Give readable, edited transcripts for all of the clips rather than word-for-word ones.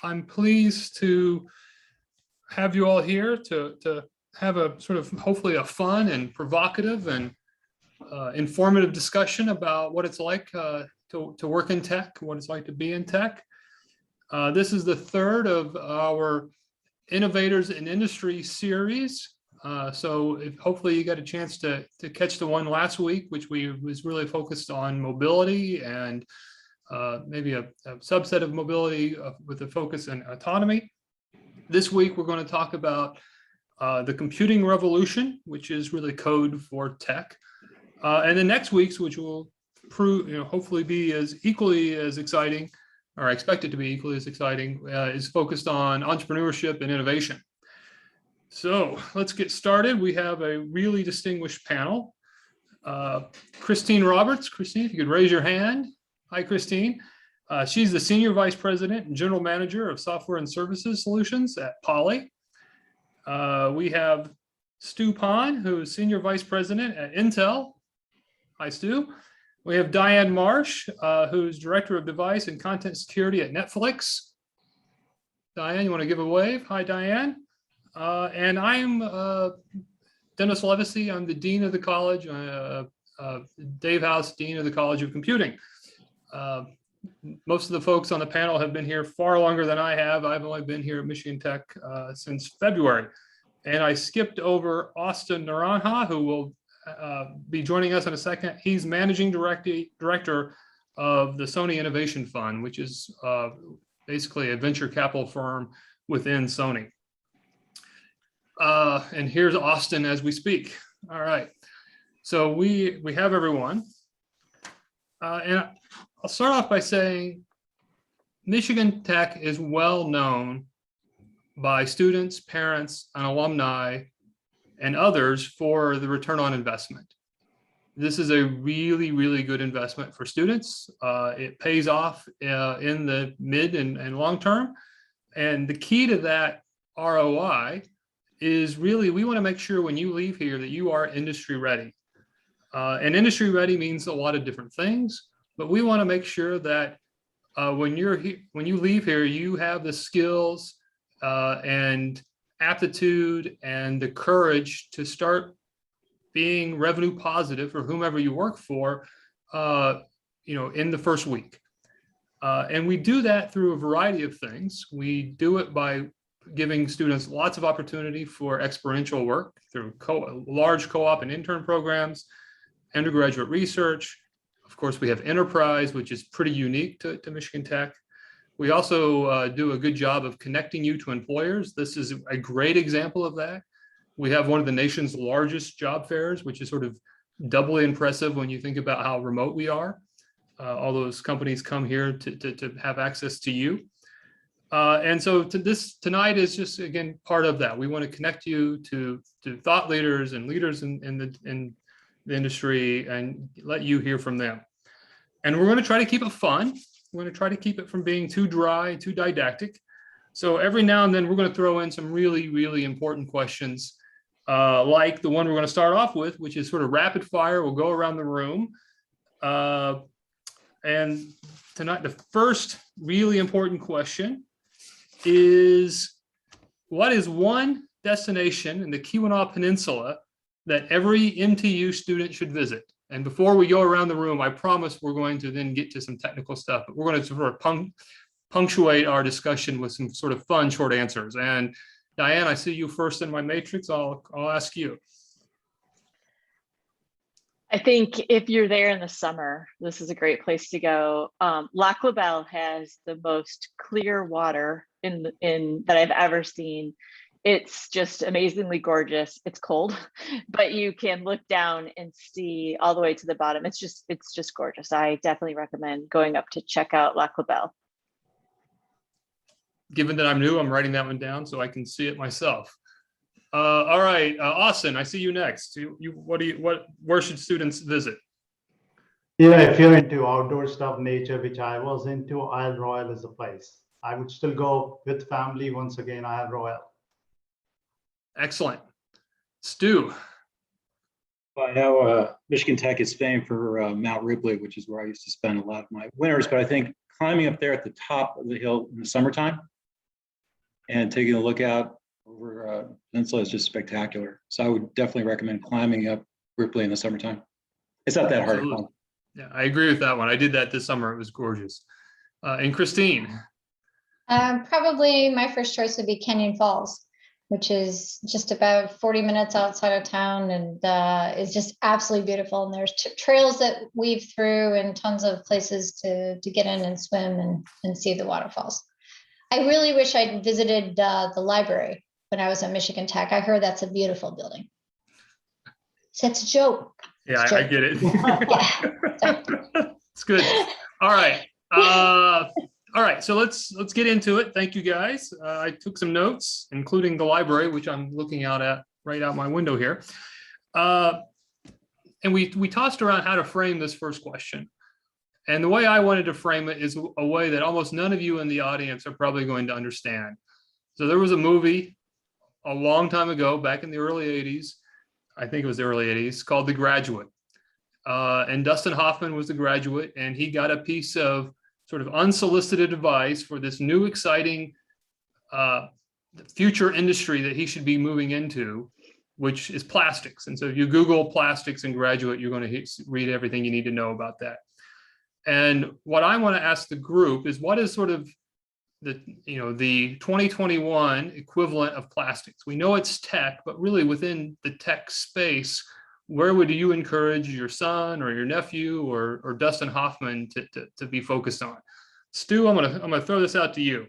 I'm pleased to have you all here to have a sort of hopefully a fun and provocative and informative discussion about what it's like to work in tech, what it's like to be in tech. This is the third of our Innovators in Industry series. Hopefully you got a chance to catch the one last week, which was really focused on mobility and maybe a subset of mobility with a focus on autonomy. This week, we're going to talk about the computing revolution, which is really code for tech. And the next week's, which will prove, hopefully be as equally as exciting, or expected to be equally as exciting, is focused on entrepreneurship and innovation. So let's get started. We have a really distinguished panel. Christine Roberts. Christine, if you could raise your hand. Hi, Christine. She's the Senior Vice President and General Manager of Software and Services Solutions at Poly. We have Stu Pan, who is Senior Vice President at Intel. Hi, Stu. We have Diane Marsh, who's Director of Device and Content Security at Netflix. Diane, you want to give a wave? Hi, Diane. And I'm Dennis Levesey. I'm the Dean of the College, Dave House, Dean of the College of Computing. Most of the folks on the panel have been here far longer than I have. I've only been here at Michigan Tech since February. And I skipped over Austin Naranja, who will be joining us in a second. He's Managing Director of the Sony Innovation Fund, which is basically a venture capital firm within Sony. And here's Austin as we speak. All right. So we have everyone. And I'll start off by saying Michigan Tech is well known by students, parents, and alumni, and others for the return on investment. This is a really, really good investment for students. It pays off in the mid and long term. And the key to that ROI is really, we want to make sure when you leave here that you are industry ready. And industry ready means a lot of different things. But we want to make sure that when you leave here, you have the skills and aptitude and the courage to start being revenue positive for whomever you work for, in the first week. And we do that through a variety of things. We do it by giving students lots of opportunity for experiential work through large co-op and intern programs, undergraduate research. Of course, we have enterprise, which is pretty unique to Michigan Tech. We also do a good job of connecting you to employers. This is a great example of that. We have one of the nation's largest job fairs, which is sort of doubly impressive when you think about how remote we are. All those companies come here to have access to you. And so tonight is just, again, part of that. We want to connect you to thought leaders and leaders in the industry and let you hear from them. And we're going to try to keep it fun. We're going to try to keep it from being too dry, too didactic. So every now and then we're going to throw in some really, really important questions, like the one we're going to start off with, which is sort of rapid fire. We'll go around the room. And tonight, the first really important question is, what is one destination in the Keweenaw Peninsula that every MTU student should visit? And before we go around the room, I promise we're going to then get to some technical stuff, but we're going to sort of punctuate our discussion with some sort of fun short answers. And Diane, I see you first in my matrix. I'll ask you. I think if you're there in the summer, this is a great place to go. Lac La Belle has the most clear water in that I've ever seen. It's just amazingly gorgeous. It's cold, but you can look down and see all the way to the bottom. It's just gorgeous. I definitely recommend going up to check out Lac La Belle. Given that I'm new, I'm writing that one down so I can see it myself. All right, Austin, I see you next. Where should students visit? Yeah, if you're into outdoor stuff, nature, which I was into, Isle Royale is a place. I would still go with family once again, Isle Royale. Excellent. Stu. Well, I know Michigan Tech is famed for Mount Ripley, which is where I used to spend a lot of my winters. But I think climbing up there at the top of the hill in the summertime and taking a look out over peninsula is just spectacular. So I would definitely recommend climbing up Ripley in the summertime. It's not that hard to Absolutely. climb. Yeah, I agree with that one. I did that this summer. It was gorgeous. And Christine. Probably my first choice would be Canyon Falls, which is just about 40 minutes outside of town and is just absolutely beautiful. And there's trails that weave through and tons of places to get in and swim and see the waterfalls. I really wish I'd visited the library when I was at Michigan Tech. I heard that's a beautiful building. So it's a joke. Yeah, I get it. Yeah. It's good. All right. All right. So let's get into it. Thank you, guys. I took some notes, including the library, which I'm looking out at right out my window here. And we tossed around how to frame this first question. And the way I wanted to frame it is a way that almost none of you in the audience are probably going to understand. So there was a movie a long time ago, back in the early 80s, I think it was the early 80s, called The Graduate. And Dustin Hoffman was the graduate, and he got a piece of sort of unsolicited advice for this new, exciting future industry that he should be moving into, which is plastics. And so if you Google plastics and Graduate, you're going to read everything you need to know about that. And what I want to ask the group is, what is sort of the 2021 equivalent of plastics? We know it's tech, but really within the tech space, where would you encourage your son or your nephew or Dustin Hoffman to be focused on? Stu, I'm gonna throw this out to you.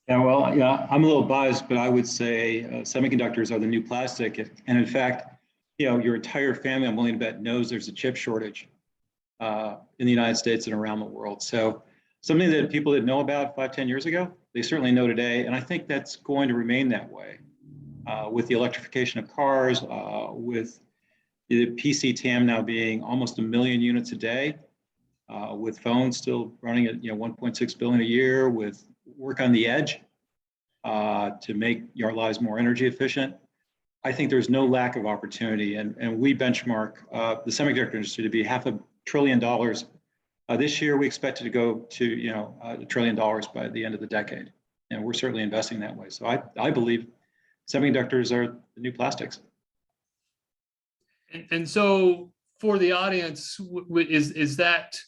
Yeah, well, yeah, I'm a little biased, but I would say semiconductors are the new plastic. And in fact, your entire family, I'm willing to bet, knows there's a chip shortage in the United States and around the world. So something that people didn't know about 5-10 years ago, they certainly know today. And I think that's going to remain that way with the electrification of cars, with the PC TAM now being almost 1 million units a day, with phones still running at 1.6 billion a year, with work on the edge to make our lives more energy efficient. I think there's no lack of opportunity, and we benchmark the semiconductor industry to be $500 billion. This year, we expect it to go to $1 trillion by the end of the decade, and we're certainly investing that way. So I believe semiconductors are the new plastics. And so for the audience, is that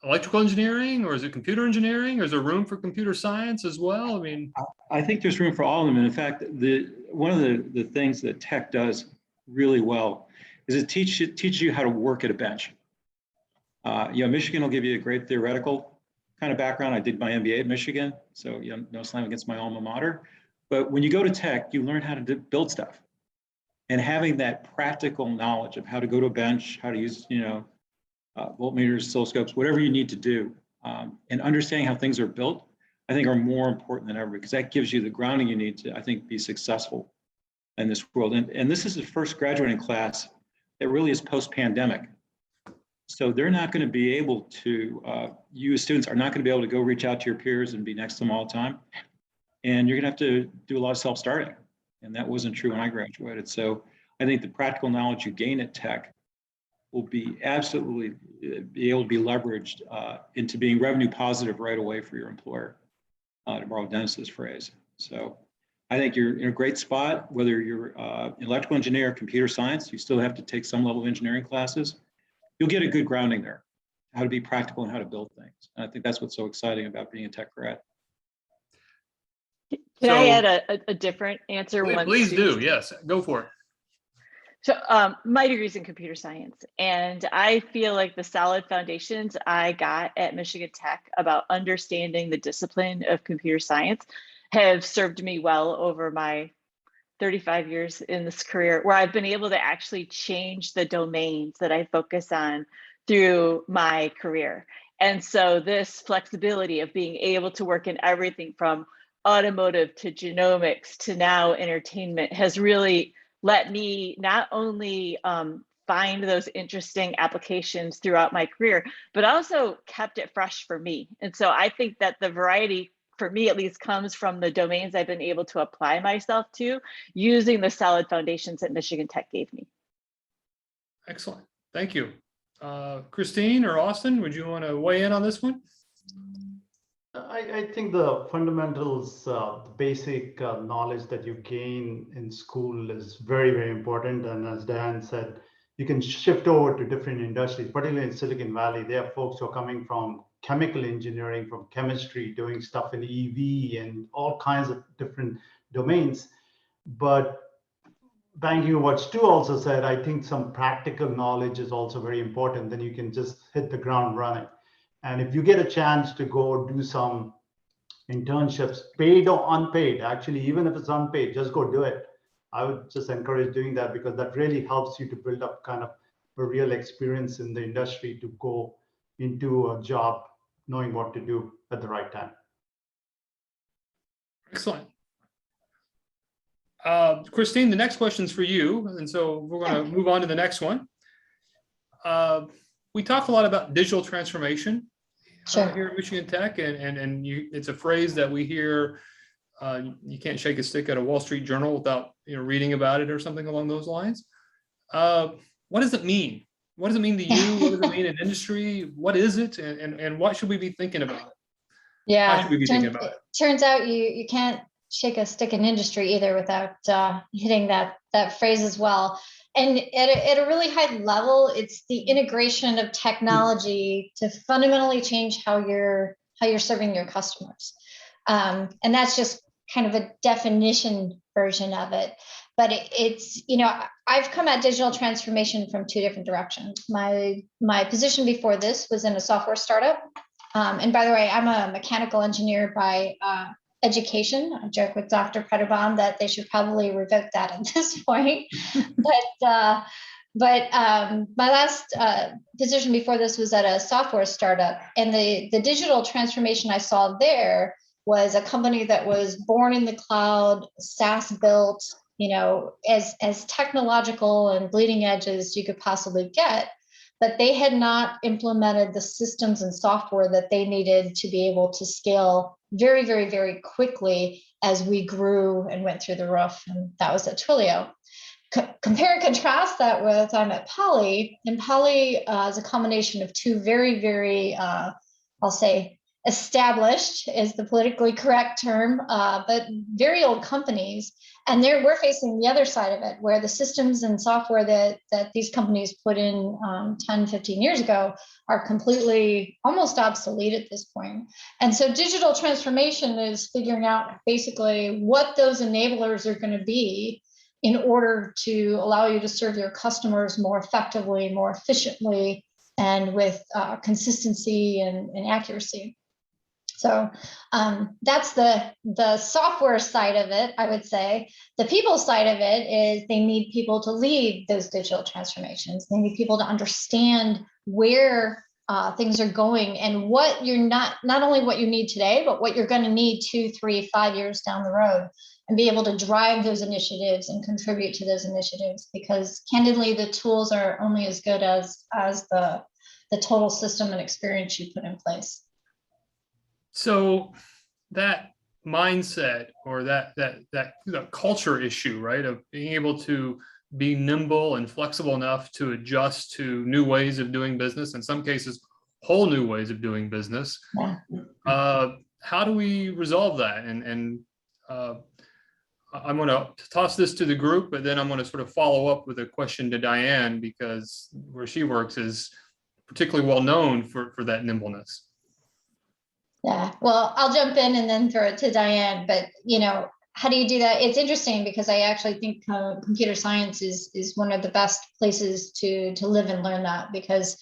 electrical engineering, or is it computer engineering, or is there room for computer science as well? I mean, I think there's room for all of them. And in fact, one of the things that tech does really well is it teaches you how to work at a bench. Michigan will give you a great theoretical kind of background. I did my MBA at Michigan, so no slam against my alma mater. But when you go to tech, you learn how to build stuff. And having that practical knowledge of how to go to a bench, how to use, voltmeters, oscilloscopes, whatever you need to do, and understanding how things are built, I think are more important than ever, because that gives you the grounding you need to, I think, be successful in this world. And this is the first graduating class that really is post-pandemic. So they're not going to be able to, you as students are not going to be able to go reach out to your peers and be next to them all the time. And you're going to have to do a lot of self-starting. And that wasn't true when I graduated. So I think the practical knowledge you gain at tech will be absolutely be able to be leveraged into being revenue positive right away for your employer, to borrow Dennis's phrase. So I think you're in a great spot, whether you're an electrical engineer, computer science, you still have to take some level of engineering classes. You'll get a good grounding there, how to be practical and how to build things. And I think that's what's so exciting about being a tech grad. Can I add a different answer? Please do. Yes, go for it. So my degree's in computer science, and I feel like the solid foundations I got at Michigan Tech about understanding the discipline of computer science have served me well over my 35 years in this career, where I've been able to actually change the domains that I focus on through my career. And so this flexibility of being able to work in everything from automotive to genomics to now entertainment has really let me not only find those interesting applications throughout my career, but also kept it fresh for me. And so I think that the variety, for me at least, comes from the domains I've been able to apply myself to using the solid foundations that Michigan Tech gave me. Excellent. Thank you. Christine or Austin, would you want to weigh in on this one? I think the fundamentals, the basic knowledge that you gain in school is very, very important. And as Dan said, you can shift over to different industries, particularly in Silicon Valley. There are folks who are coming from chemical engineering, from chemistry, doing stuff in EV and all kinds of different domains. But banking on what Stu also said, I think some practical knowledge is also very important. Then you can just hit the ground running. And if you get a chance to go do some internships, paid or unpaid, actually, even if it's unpaid, just go do it. I would just encourage doing that because that really helps you to build up kind of a real experience in the industry to go into a job knowing what to do at the right time. Excellent. Christine, the next question is for you. And so we're going to move on to the next one. We talk a lot about digital transformation here at Michigan Tech, and it's a phrase that we hear. You can't shake a stick at a Wall Street Journal without reading about it or something along those lines. What does it mean? What does it mean to you? What does it mean in industry? What is it? And what should we be thinking about it? Yeah, How should we be thinking about it? Turns out you can't shake a stick in industry either without hitting that phrase as well. And at a really high level, it's the integration of technology to fundamentally change how you're serving your customers. And that's just kind of a definition version of it. But it's, I've come at digital transformation from two different directions. My position before this was in a software startup. And by the way, I'm a mechanical engineer by education. I joke with Dr. Pettibon that they should probably revoke that at this point. But my last position before this was at a software startup, and the digital transformation I saw there was a company that was born in the cloud, SaaS built, as technological and bleeding edge as you could possibly get. But they had not implemented the systems and software that they needed to be able to scale very, very, very quickly as we grew and went through the roof. And that was at Twilio. Compare and contrast that with I'm at Poly. And Poly is a combination of two very, very, I'll say, established is the politically correct term, but very old companies. And we're facing the other side of it, where the systems and software that these companies put in 10, 15 years ago are completely almost obsolete at this point. And so digital transformation is figuring out basically what those enablers are going to be in order to allow you to serve your customers more effectively, more efficiently, and with consistency and accuracy. So that's the software side of it, I would say. The people side of it is they need people to lead those digital transformations. They need people to understand where things are going and what you're not only what you need today, but what you're going to need 2, 3, 5 years down the road, and be able to drive those initiatives and contribute to those initiatives. Because candidly, the tools are only as good as the total system and experience you put in place. So that mindset or that culture issue, right, of being able to be nimble and flexible enough to adjust to new ways of doing business, in some cases, whole new ways of doing business. Yeah. How do we resolve that? And I'm going to toss this to the group, but then I'm going to sort of follow up with a question to Diane, because where she works is particularly well known for that nimbleness. Yeah, well, I'll jump in and then throw it to Diane. But, how do you do that? It's interesting because I actually think computer science is one of the best places to live and learn that, because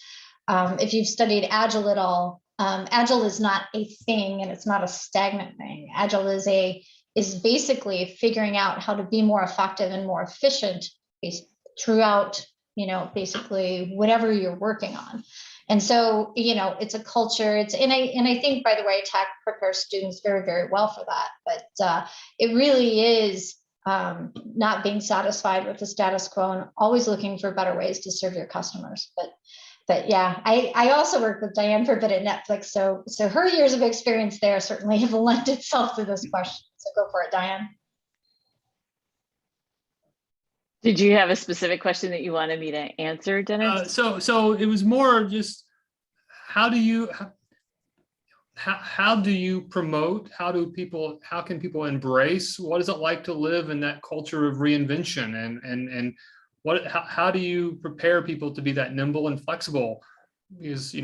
if you've studied Agile at all, Agile is not a thing and it's not a stagnant thing. Agile is basically figuring out how to be more effective and more efficient throughout, basically whatever you're working on. And so, it's a culture. And I think, by the way, tech prepares students very, very well for that. But it really is not being satisfied with the status quo and always looking for better ways to serve your customers. But yeah, I also worked with Diane for a bit at Netflix, so her years of experience there certainly have lent itself to this question. So go for it, Diane. Did you have a specific question that you wanted me to answer, Dennis? So it was more just how do you how do you promote? How can people embrace? What is it like to live in that culture of reinvention? And how do you prepare people to be that nimble and flexible? Because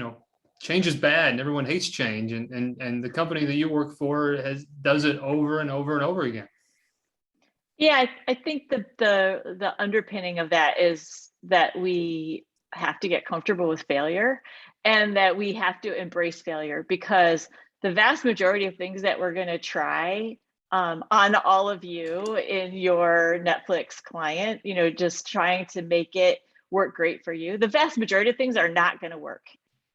change is bad and everyone hates change, and the company that you work for does it over and over and over again. Yeah, I think the underpinning of that is that we have to get comfortable with failure, and that we have to embrace failure, because the vast majority of things that we're going to try on all of you in your Netflix client, just trying to make it work great for you, the vast majority of things are not going to work.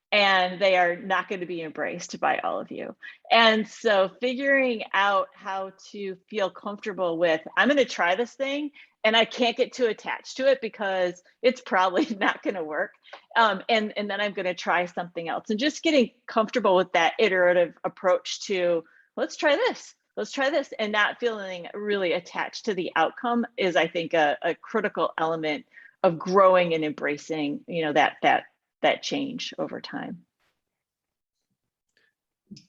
And they are not going to be embraced by all of you. And so figuring out how to feel comfortable with, I'm going to try this thing and I can't get too attached to it because it's probably not going to work. And then I'm going to try something else. And just getting comfortable with that iterative approach to, let's try this, and not feeling really attached to the outcome is, I think, a critical element of growing and embracing, that change over time.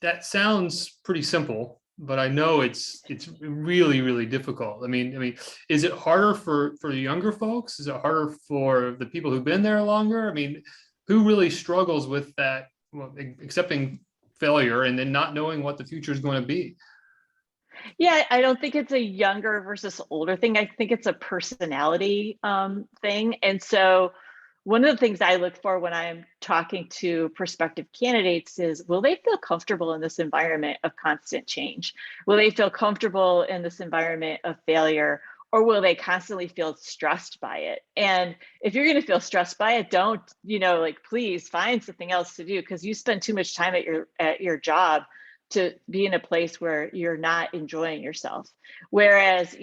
That sounds pretty simple, but I know it's really, really difficult. I mean, is it harder for younger folks? Is it harder for the people who've been there longer? I mean, who really struggles with that, accepting failure and then not knowing what the future is going to be? Yeah, I don't think it's a younger versus older thing. I think it's a personality thing. And so one of the things I look for when I'm talking to prospective candidates is, will they feel comfortable in this environment of constant change? Will they feel comfortable in this environment of failure? Or will they constantly feel stressed by it? And if you're going to feel stressed by it, don't, please find something else to do, because you spend too much time at your job to be in a place where you're not enjoying yourself. Whereas,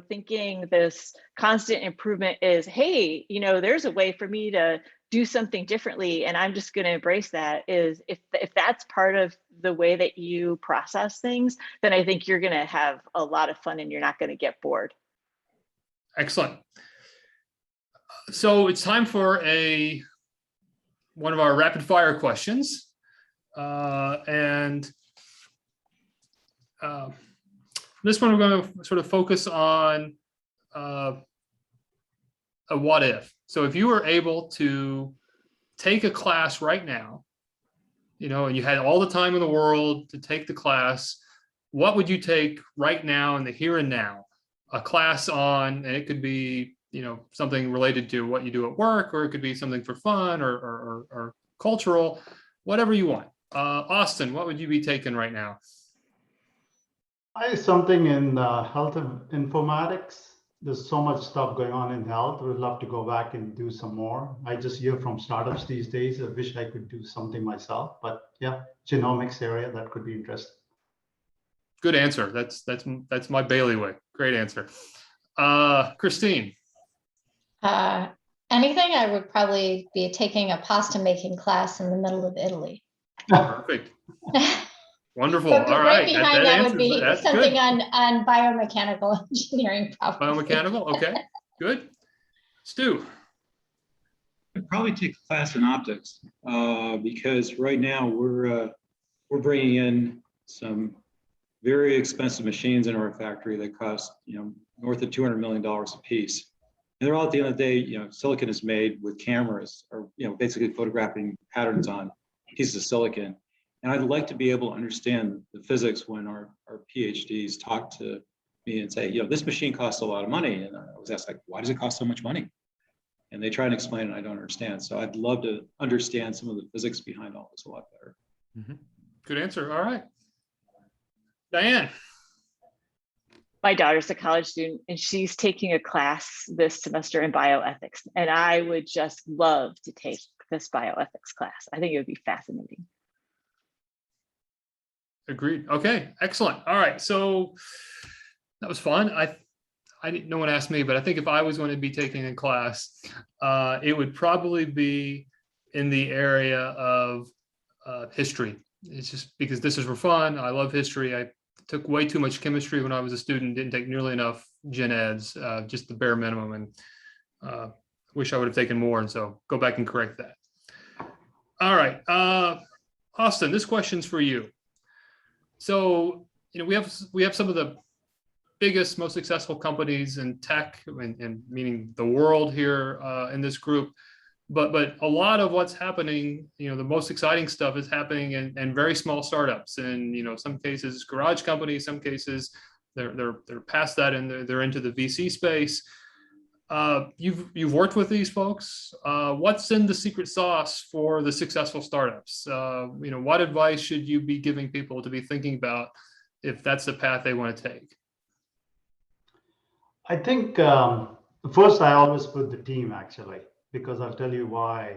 thinking this constant improvement is, hey, there's a way for me to do something differently, and I'm just going to embrace that, is if that's part of the way that you process things, then I think you're going to have a lot of fun and you're not going to get bored. Excellent. So it's time for one of our rapid fire questions. This one, we're going to sort of focus on a what if. So if you were able to take a class right now, and you had all the time in the world to take the class, what would you take right now in the here and now? A class on, and it could be, something related to what you do at work, or it could be something for fun or cultural, whatever you want. Austin, what would you be taking right now? Something in health informatics. There's so much stuff going on in health. We'd love to go back and do some more. I just hear from startups these days. I wish I could do something myself, but yeah, genomics area, that could be interesting. Good answer. That's my bailiwick. Great answer. Christine. Anything. I would probably be taking a pasta making class in the middle of Italy. Perfect. Wonderful. But all right right. behind that would be something good. on biomechanical engineering. Probably. Biomechanical. Okay. Good. Stu. I'd probably take a class in optics because right now we're bringing in some very expensive machines in our factory that cost north of $200 million a piece. And they're all, at the end of the day, silicon is made with cameras, or basically photographing patterns on pieces of silicon. And I'd like to be able to understand the physics when our PhDs talk to me and say, this machine costs a lot of money. And I was asked, why does it cost so much money? And they try and explain it, and I don't understand. So I'd love to understand some of the physics behind all this a lot better. Mm-hmm. Good answer. All right. Diane. My daughter's a college student, and she's taking a class this semester in bioethics. And I would just love to take this bioethics class. I think it would be fascinating. Agreed. Okay, excellent. All right, so that was fun. I didn't. No one asked me, but I think if I was going to be taking a class, it would probably be in the area of history. It's just because this is for fun. I love history. I took way too much chemistry when I was a student. Didn't take nearly enough gen eds, just the bare minimum. And Wish I would have taken more, and so go back and correct that. All right, Austin, this question's for you. So, we have some of the biggest, most successful companies in tech, and meaning the world here in this group. But a lot of what's happening, the most exciting stuff is happening in very small startups, and some cases garage companies, some cases they're past that and they're into the VC space. You've worked with these folks. What's in the secret sauce for the successful startups? What advice should you be giving people to be thinking about if that's the path they want to take? I think first I always put the team, actually, because I'll tell you why.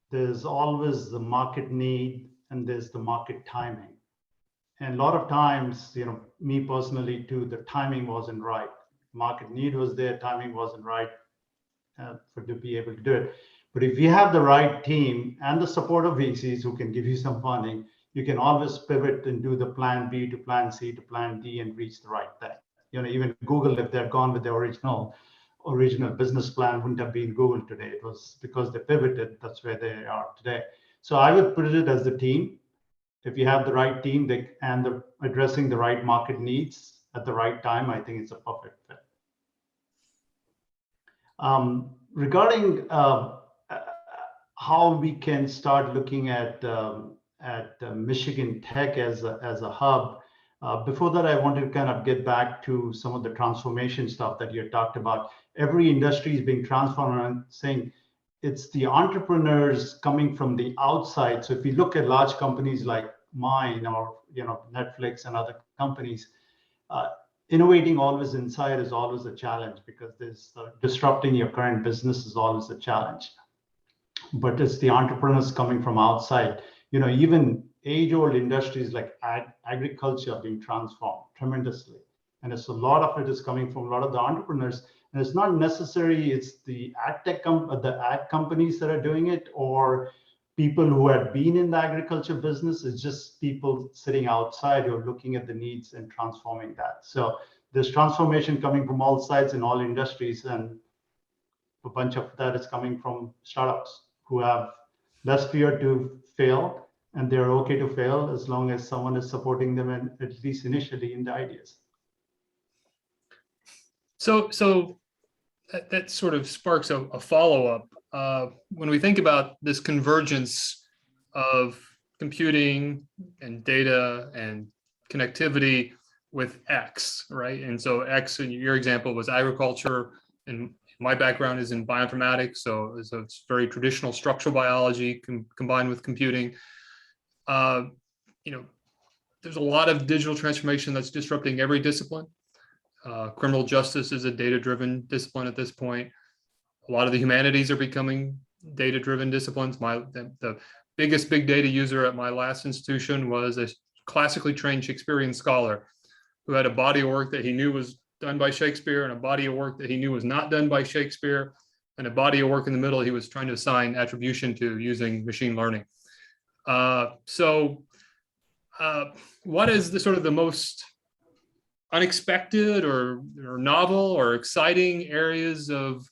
There's always the market need and there's the market timing. And a lot of times, me personally too, the timing wasn't right. Market need was there, timing wasn't right to be able to do it. But if you have the right team and the support of VCs who can give you some funding, you can always pivot and do the plan B to plan C to plan D and reach the right thing. Even Google, if they're gone with their original business plan, wouldn't have been Google today. It was because they pivoted. That's where they are today. So I would put it as the team. If you have the right team and they're addressing the right market needs at the right time, I think it's a perfect fit. Regarding how we can start looking at Michigan Tech as a hub. Before that, I want to kind of get back to some of the transformation stuff that you talked about. Every industry is being transformed, and I'm saying it's the entrepreneurs coming from the outside. So if you look at large companies like mine or Netflix and other companies, innovating always inside is always a challenge, because there's disrupting your current business is always a challenge. But it's the entrepreneurs coming from outside. Even age-old industries like agriculture are being transformed tremendously. And it's a lot of it is coming from a lot of the entrepreneurs. And it's not necessarily it's the ag companies that are doing it, or people who had been in the agriculture business. It's just people sitting outside who are looking at the needs and transforming that. So there's transformation coming from all sides in all industries, and a bunch of that is coming from startups who have less fear to fail, and they're okay to fail as long as someone is supporting them, and at least initially in the ideas. So that sort of sparks a follow-up. When we think about this convergence of computing and data and connectivity with X, right? And so X, in your example, was agriculture, and my background is in bioinformatics, so it's very traditional structural biology combined with computing. There's a lot of digital transformation that's disrupting every discipline. Criminal justice is a data-driven discipline at this point. A lot of the humanities are becoming data-driven disciplines. The biggest big data user at my last institution was a classically trained Shakespearean scholar who had a body of work that he knew was done by Shakespeare, and a body of work that he knew was not done by Shakespeare, and a body of work in the middle he was trying to assign attribution to using machine learning. What is the most unexpected or novel or exciting areas of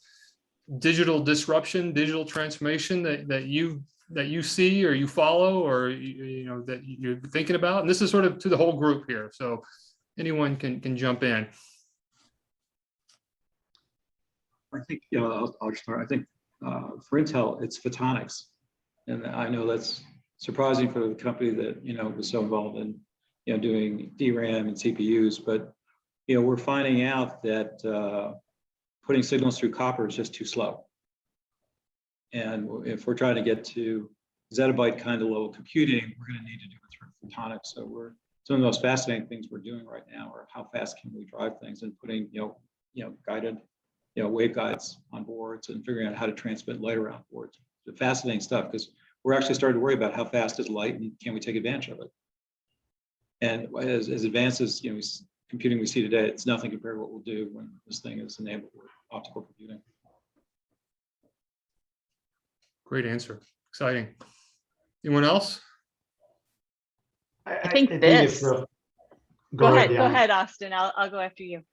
digital disruption, digital transformation that you see or you follow, or that you're thinking about? And this is sort of to the whole group here, so anyone can jump in. I think I'll start. I think for Intel, it's photonics, and I know that's surprising for the company that was so involved in doing DRAM and CPUs, but we're finding out that putting signals through copper is just too slow. And if we're trying to get to zettabyte kind of level computing, we're going to need to do it through photonics. So some of the most fascinating things we're doing right now are how fast can we drive things, and putting guided waveguides on boards and figuring out how to transmit light around boards. The fascinating stuff, because we're actually starting to worry about how fast is light and can we take advantage of it. And as advanced as computing we see today, it's nothing compared to what we'll do when this thing is enabled with optical computing. Great answer. Exciting. Anyone else? I think this. Go ahead, Austin. I'll go after you.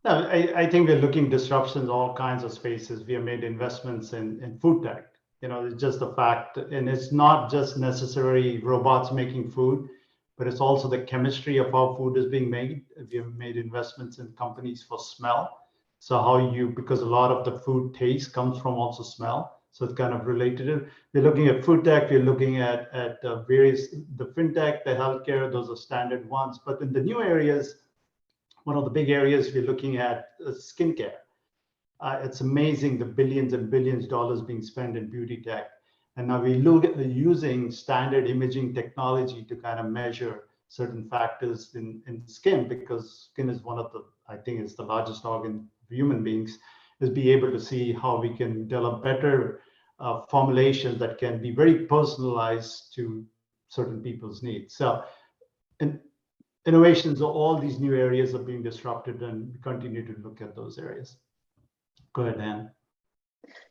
No, I think we're looking disruptions, all kinds of spaces. We have made investments in food tech. It's just the fact, and it's not just necessarily robots making food, but it's also the chemistry of how food is being made. We have made investments in companies for smell. So because a lot of the food taste comes from also smell. So it's kind of related. We're looking at food tech, we're looking at the fintech, the healthcare, those are standard ones. But in the new areas, one of the big areas we're looking at is skincare. It's amazing the billions and billions of dollars being spent in beauty tech. And now we look at using standard imaging technology to kind of measure certain factors in skin, because skin is one of the, I think it's the largest organ for human beings, is be able to see how we can develop better formulations that can be very personalized to certain people's needs. So, and innovations of all these new areas are being disrupted, and we continue to look at those areas. Go ahead, Anne.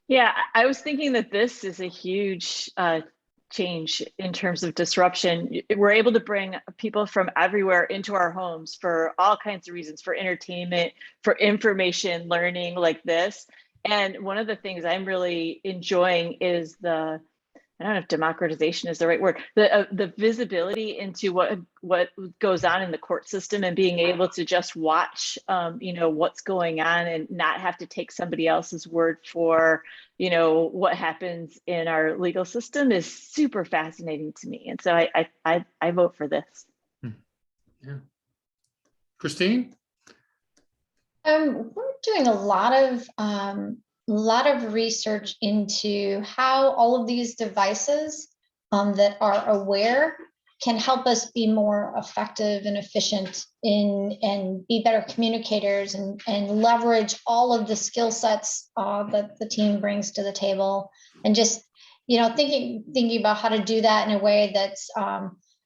Yeah, I was thinking that this is a huge change in terms of disruption. We're able to bring people from everywhere into our homes for all kinds of reasons, for entertainment, for information, learning like this. And one of the things I'm really enjoying is I don't know if democratization is the right word, the visibility into what goes on in the court system, and being able to just watch, what's going on, and not have to take somebody else's word for, what happens in our legal system is super fascinating to me. And so I vote for this. Yeah. Christine? We're doing a lot of research into how all of these devices that are aware can help us be more effective and efficient and be better communicators and leverage all of the skill sets that the team brings to the table, and just thinking about how to do that in a way that's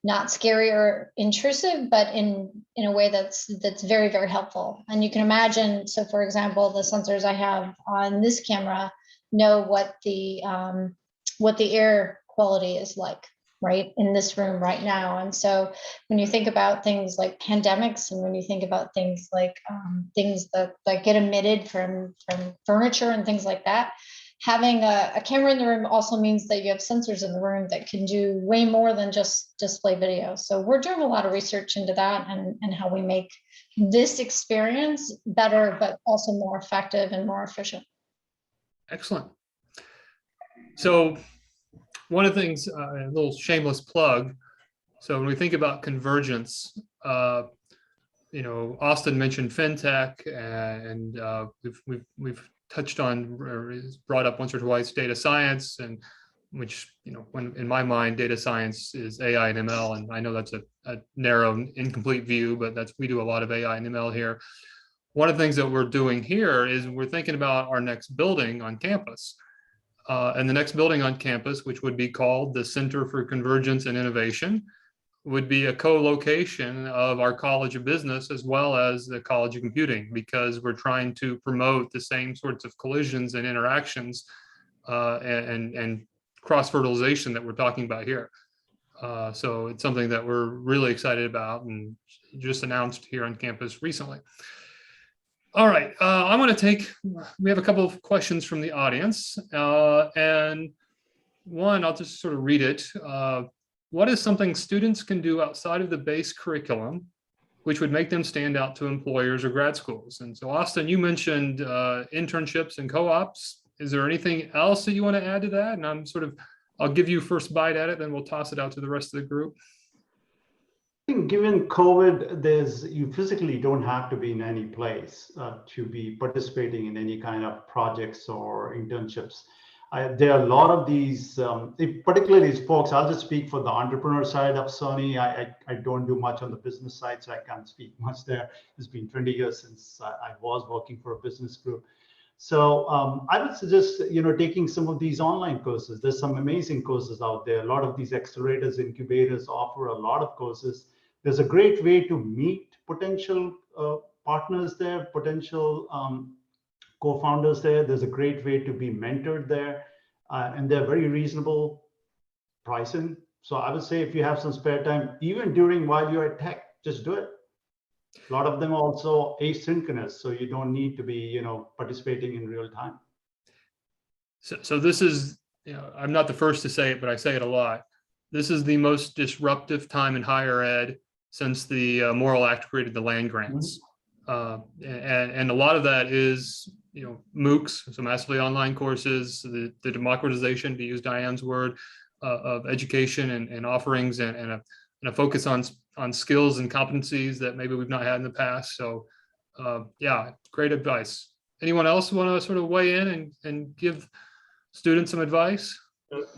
not scary or intrusive, but in a way that's very, very helpful. And you can imagine, so for example, the sensors I have on this camera know what the air quality is like right in this room right now. And so when you think about things like pandemics, and when you think about things like things that get emitted from furniture and things like that, having a camera in the room also means that you have sensors in the room that can do way more than just display video. So we're doing a lot of research into that, and how we make this experience better, but also more effective and more efficient. Excellent. So one of the things, a little shameless plug. So when we think about convergence, Austin mentioned fintech, and we've touched on, or brought up once or twice, data science, and which, when in my mind, data science is AI and ML. And I know that's a narrow, incomplete view, but we do a lot of AI and ML here. One of the things that we're doing here is we're thinking about our next building on campus. And the next building on campus, which would be called the Center for Convergence and Innovation, would be a co-location of our College of Business as well as the College of Computing, because we're trying to promote the same sorts of collisions and interactions and cross-fertilization that we're talking about here. So it's something that we're really excited about and just announced here on campus recently. All right, we have a couple of questions from the audience, and one, I'll just sort of read it. What is something students can do outside of the base curriculum which would make them stand out to employers or grad schools? And so, Austin, you mentioned internships and co-ops. Is there anything else that you want to add to that? And I'll give you first bite at it, then we'll toss it out to the rest of the group. I think given COVID, you physically don't have to be in any place to be participating in any kind of projects or internships. There are a lot of these, particularly these folks, I'll just speak for the entrepreneur side of Sony. I don't do much on the business side, so I can't speak much there. It's been 20 years since I was working for a business group. So I would suggest, taking some of these online courses. There's some amazing courses out there. A lot of these accelerators, incubators offer a lot of courses. There's a great way to meet potential partners there, potential co-founders there. There's a great way to be mentored there, and they're very reasonable pricing. So I would say if you have some spare time, even while you're at tech, just do it. A lot of them are also asynchronous, so you don't need to be, participating in real time. So this is, I'm not the first to say it, but I say it a lot. This is the most disruptive time in higher ed since the Morrill Act created the land grants. And a lot of that is, MOOCs, so massively online courses, the democratization, to use Diane's word, of education and offerings, and a focus on skills and competencies that maybe we've not had in the past. So yeah, great advice. Anyone else want to sort of weigh in and give students some advice?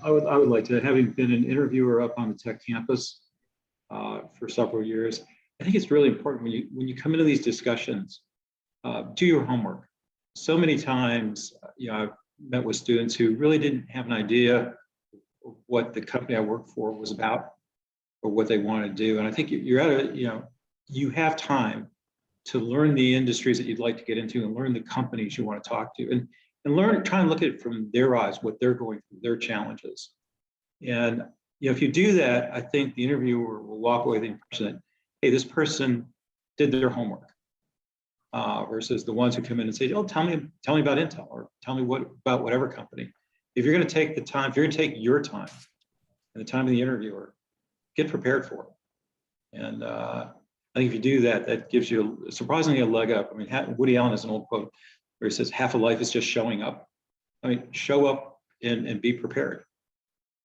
I would like to, having been an interviewer up on the tech campus for several years, I think it's really important when you come into these discussions, do your homework. So many times, I've met with students who really didn't have an idea of what the company I work for was about or what they want to do. And I think you're at you have time to learn the industries that you'd like to get into and learn the companies you want to talk to, and try and look at it from their eyes, what they're going through, their challenges. And if you do that, I think the interviewer will walk away with the impression that, hey, this person did their homework, versus the ones who come in and say, oh, tell me about Intel, or tell me about whatever company. If you're going to take the time, if you're going to take your time and the time of the interviewer, get prepared for it. And I think if you do that, that gives you surprisingly a leg up. I mean, Woody Allen has an old quote where he says, half of life is just showing up. I mean, show up and be prepared,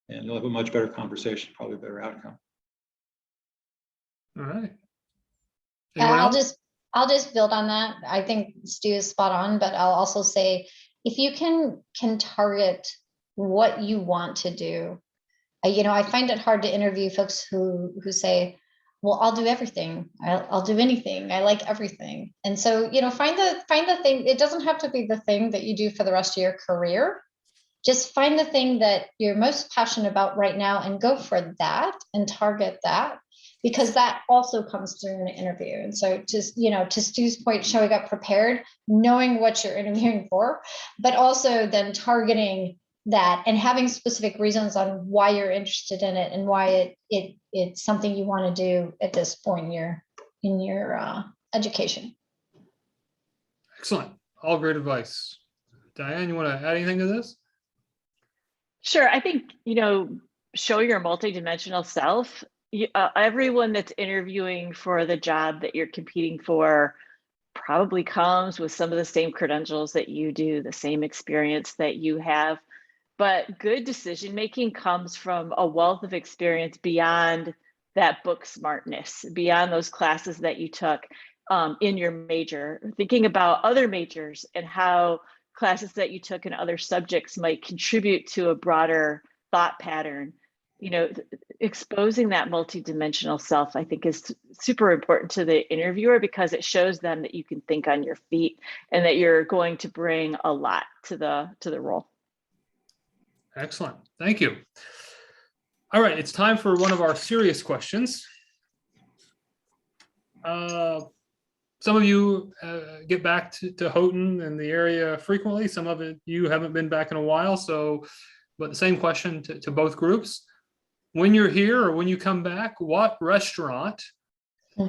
and you'll have a much better conversation, probably a better outcome. All right. I'll just build on that. I think Stu is spot on, but I'll also say, if you can target what you want to do. I find it hard to interview folks who say, well, I'll do everything. I'll do anything. I like everything. And so, find the thing. It doesn't have to be the thing that you do for the rest of your career. Just find the thing that you're most passionate about right now and go for that and target that, because that also comes through in an interview. And so just, to Stu's point, showing up prepared, knowing what you're interviewing for, but also then targeting that and having specific reasons on why you're interested in it and why it's something you want to do at this point in your education. Excellent. All great advice. Diane, you want to add anything to this? Sure. I think, show your multidimensional self. Everyone that's interviewing for the job that you're competing for probably comes with some of the same credentials that you do, the same experience that you have. But good decision-making comes from a wealth of experience beyond that book smartness, beyond those classes that you took in your major, thinking about other majors and how classes that you took in other subjects might contribute to a broader thought pattern. Exposing that multidimensional self, I think, is super important to the interviewer, because it shows them that you can think on your feet and that you're going to bring a lot to the role. Excellent. Thank you. All right, it's time for one of our serious questions. Some of you get back to Houghton and the area frequently. Some of you haven't been back in a while. But the same question to both groups. When you're here or when you come back, what restaurant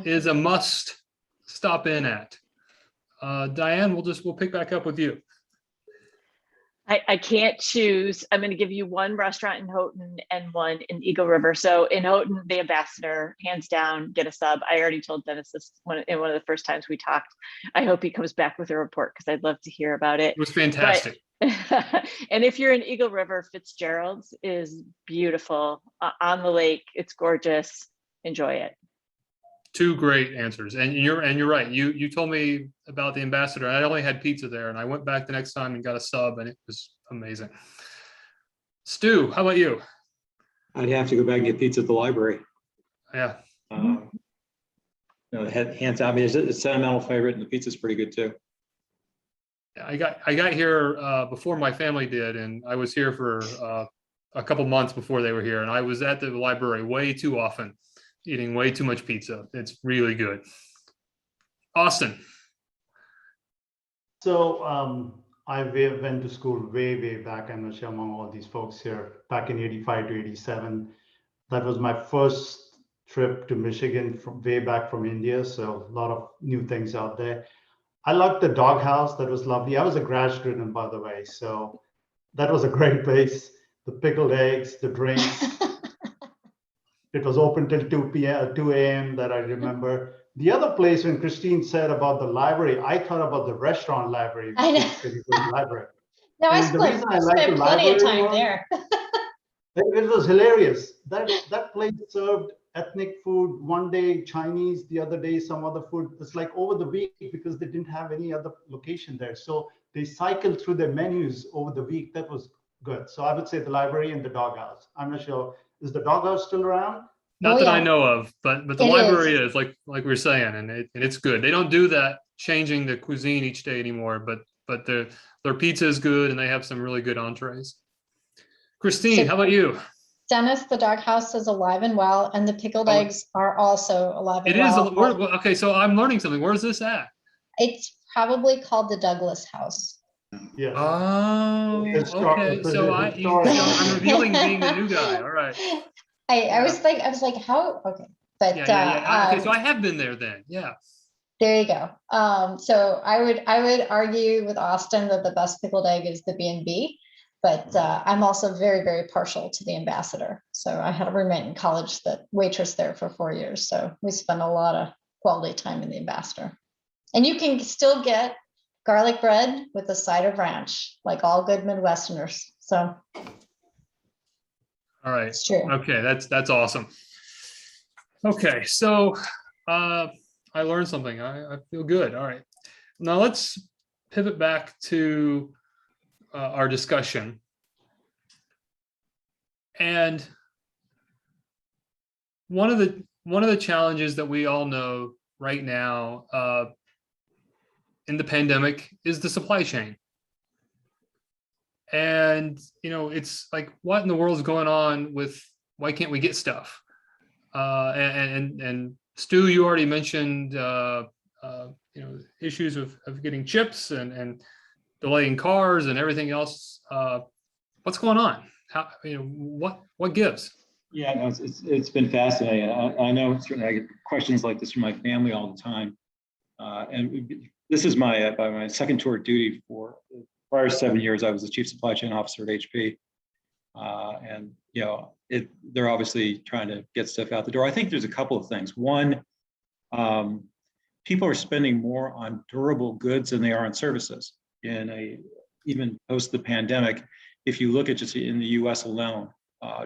is a must stop in at? Diane, we'll pick back up with you. I can't choose. I'm going to give you one restaurant in Houghton and one in Eagle River. So in Houghton, the Ambassador, hands down, get a sub. I already told Dennis this in one of the first times we talked. I hope he comes back with a report, because I'd love to hear about it. It was fantastic. And if you're in Eagle River, Fitzgerald's is beautiful on the lake. It's gorgeous. Enjoy it. Two great answers, and you're right. You told me about the Ambassador. I only had pizza there, and I went back the next time and got a sub, and it was amazing. Stu, how about you? I'd have to go back and get pizza at the library. Yeah. Hands down. I mean, it's a sentimental favorite, and the pizza's pretty good too. I got here before my family did, and I was here for a couple months before they were here, and I was at the library way too often, eating way too much pizza. It's really good. Austin. So I went to school way back. I'm not sure among all these folks here, back in 85 to 87. That was my first trip to Michigan from way back from India. So a lot of new things out there. I loved the doghouse. That was lovely. I was a grad student, by the way. So that was a great place. The pickled eggs, the drinks. It was open till 2 p.m., 2 a.m. that I remember. The other place when Christine said about the library, I thought about the restaurant library, I which know. is pretty good library. No, I And the reason I like the spent plenty of library time was, there. it was hilarious. That place served ethnic food, one day Chinese, the other day some other food. It's like over the week because they didn't have any other location there. So they cycled through their menus over the week. That was good. So I would say the library and the doghouse. I'm not sure. Is the doghouse still around? Not Oh, that I yeah. know of, but the It library is. is like we were saying, and it's good. They don't do that changing the cuisine each day anymore, but their pizza is good and they have some really good entrees. Christine, So- how about you? Dennis, the doghouse is alive and well, and the pickled Oh, eggs are also alive and It is. well. Okay, so I'm learning something. Where's this at? It's probably called the Douglas House. Yes. Oh, It's okay. it's a So historic I'm building. revealing being the new guy. All right. I was like, how? Okay, but Yeah. Okay, so I have been there then. Yeah. there you go. So I would argue with Austin that the best pickled egg is the B&B, but I'm also very, very partial to the Ambassador. So I had a roommate in college that waitress there for 4 years. So we spent a lot of quality time in the Ambassador. And you can still get garlic bread with a side of ranch, like all good Midwesterners. So All right. it's true. Okay, that's awesome. Okay, so I learned something. I feel good. All right. Now let's pivot back to our discussion. And one of the challenges that we all know right now in the pandemic is the supply chain. And it's like, what in the world is going on with why can't we get stuff? And Stu, you already mentioned issues of getting chips and delaying cars and everything else. What's going on? How what gives? Yeah, no, it's been fascinating. I know certainly I get questions like this from my family all the time, and this is my second tour of duty. For the prior 7 years, I was the chief supply chain officer at HP, and they're obviously trying to get stuff out the door. I think there's a couple of things. One, people are spending more on durable goods than they are on services. Even post the pandemic, if you look at just in the U.S. alone,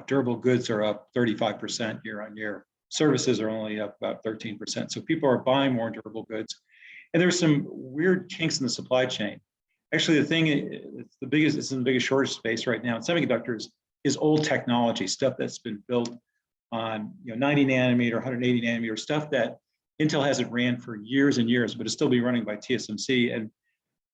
durable goods are up 35% year on year. Services are only up about 13%. So people are buying more durable goods. And there's some weird kinks in the supply chain. Actually, it's in the biggest shortage space right now in semiconductors is old technology, stuff that's been built on 90 nanometer, 180 nanometer, stuff that Intel hasn't ran for years and years, but is still being running by TSMC. And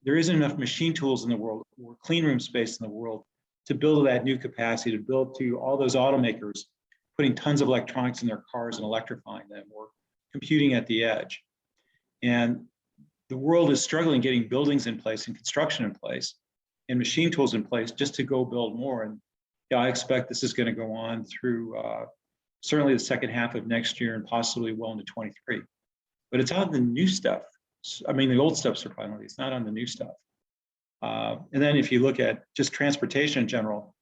there isn't enough machine tools in the world or clean room space in the world to build that new capacity, to build to all those automakers putting tons of electronics in their cars and electrifying them, or computing at the edge. And the world is struggling getting buildings in place and construction in place and machine tools in place just to go build more. And I expect this is going to go on through certainly the second half of next year and possibly well into 23. But it's on the new stuff. I mean, the old stuff's finally, it's not on the new stuff. And then if you look at just transportation in general,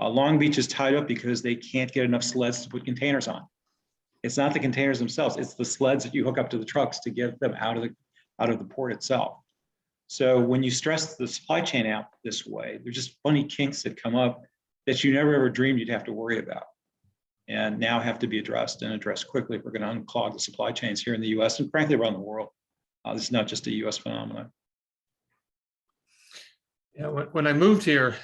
Long Beach is tied up because they can't get enough sleds to put containers on. It's not the containers themselves, it's the sleds that you hook up to the trucks to get them out of the port itself. So when you stress the supply chain out this way, there's just funny kinks that come up that you never ever dreamed you'd have to worry about, and now have to be addressed and addressed quickly if we're going to unclog the supply chains here in the US and frankly around the world. This is not just a US phenomenon. Yeah, when I moved here,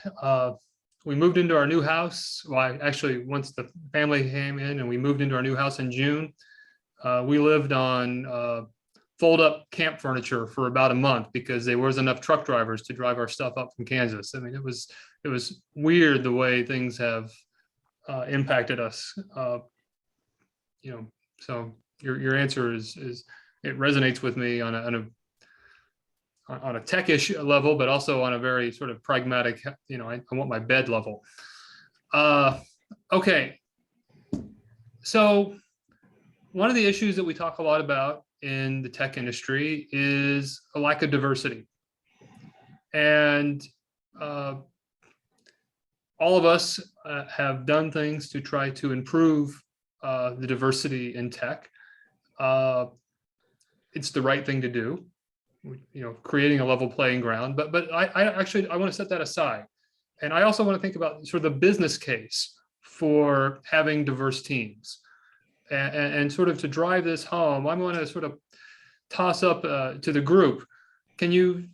we moved into our new house. Well, actually, once the family came in and we moved into our new house in June, we lived on fold-up camp furniture for about a month because there wasn't enough truck drivers to drive our stuff up from Kansas. I mean, it was weird the way things have impacted us. So your answer is it resonates with me on a tech-ish level, but also on a very sort of pragmatic, I want my bed level. Okay. So one of the issues that we talk a lot about in the tech industry is a lack of diversity. And all of us have done things to try to improve the diversity in tech. It's the right thing to do, creating a level playing ground. But I want to set that aside. And I also want to think about sort of the business case for having diverse teams. And sort of to drive this home, I'm going to sort of toss up to the group. Can you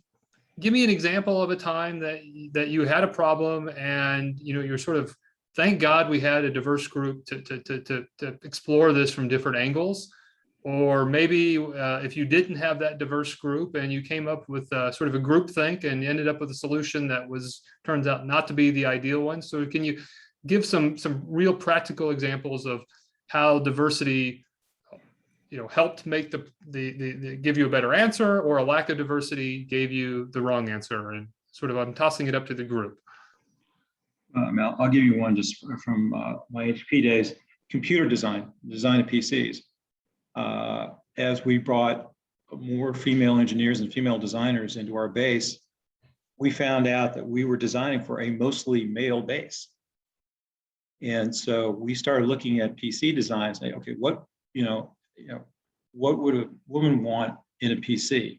give me an example of a time that you had a problem and you're sort of, thank God we had a diverse group to explore this from different angles? Or maybe if you didn't have that diverse group and you came up with sort of a group think and ended up with a solution that turns out not to be the ideal one. So can you give some real practical examples of how diversity helped make the give you a better answer, or a lack of diversity gave you the wrong answer? And sort of, I'm tossing it up to the group. I'll give you one just from my HP days. Computer design of PCs. As we brought more female engineers and female designers into our base, we found out that we were designing for a mostly male base. And so we started looking at PC design and say, okay, what would a woman want in a PC?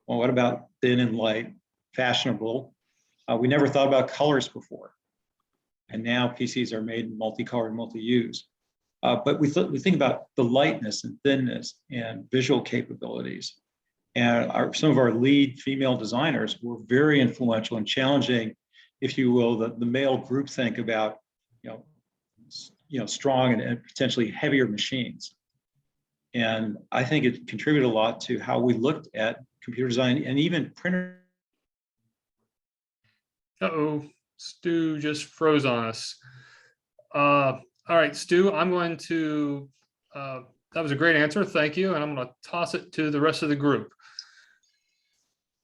Well, what about thin and light, fashionable? We never thought about colors before. And now PCs are made multicolor and multi-use. But we think about the lightness and thinness and visual capabilities. And some of our lead female designers were very influential in challenging, if you will, the male groupthink about strong and potentially heavier machines. And I think it contributed a lot to how we looked at computer design and even printer. Uh-oh, Stu just froze on us. All right, Stu, I'm going to, that was a great answer, thank you. And I'm going to toss it to the rest of the group.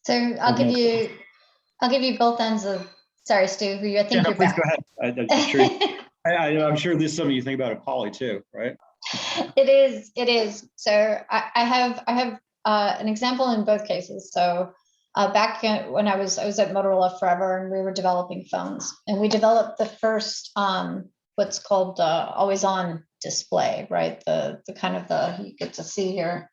So I'll give you both ends of, sorry, Stu, I think you're please back. Go ahead. I'm sure this is something you think about at Poly too, right? It is. So I have an example in both cases. So back when I was at Motorola forever, and we were developing phones, and we developed the first what's called always on display, right? The kind of you get to see your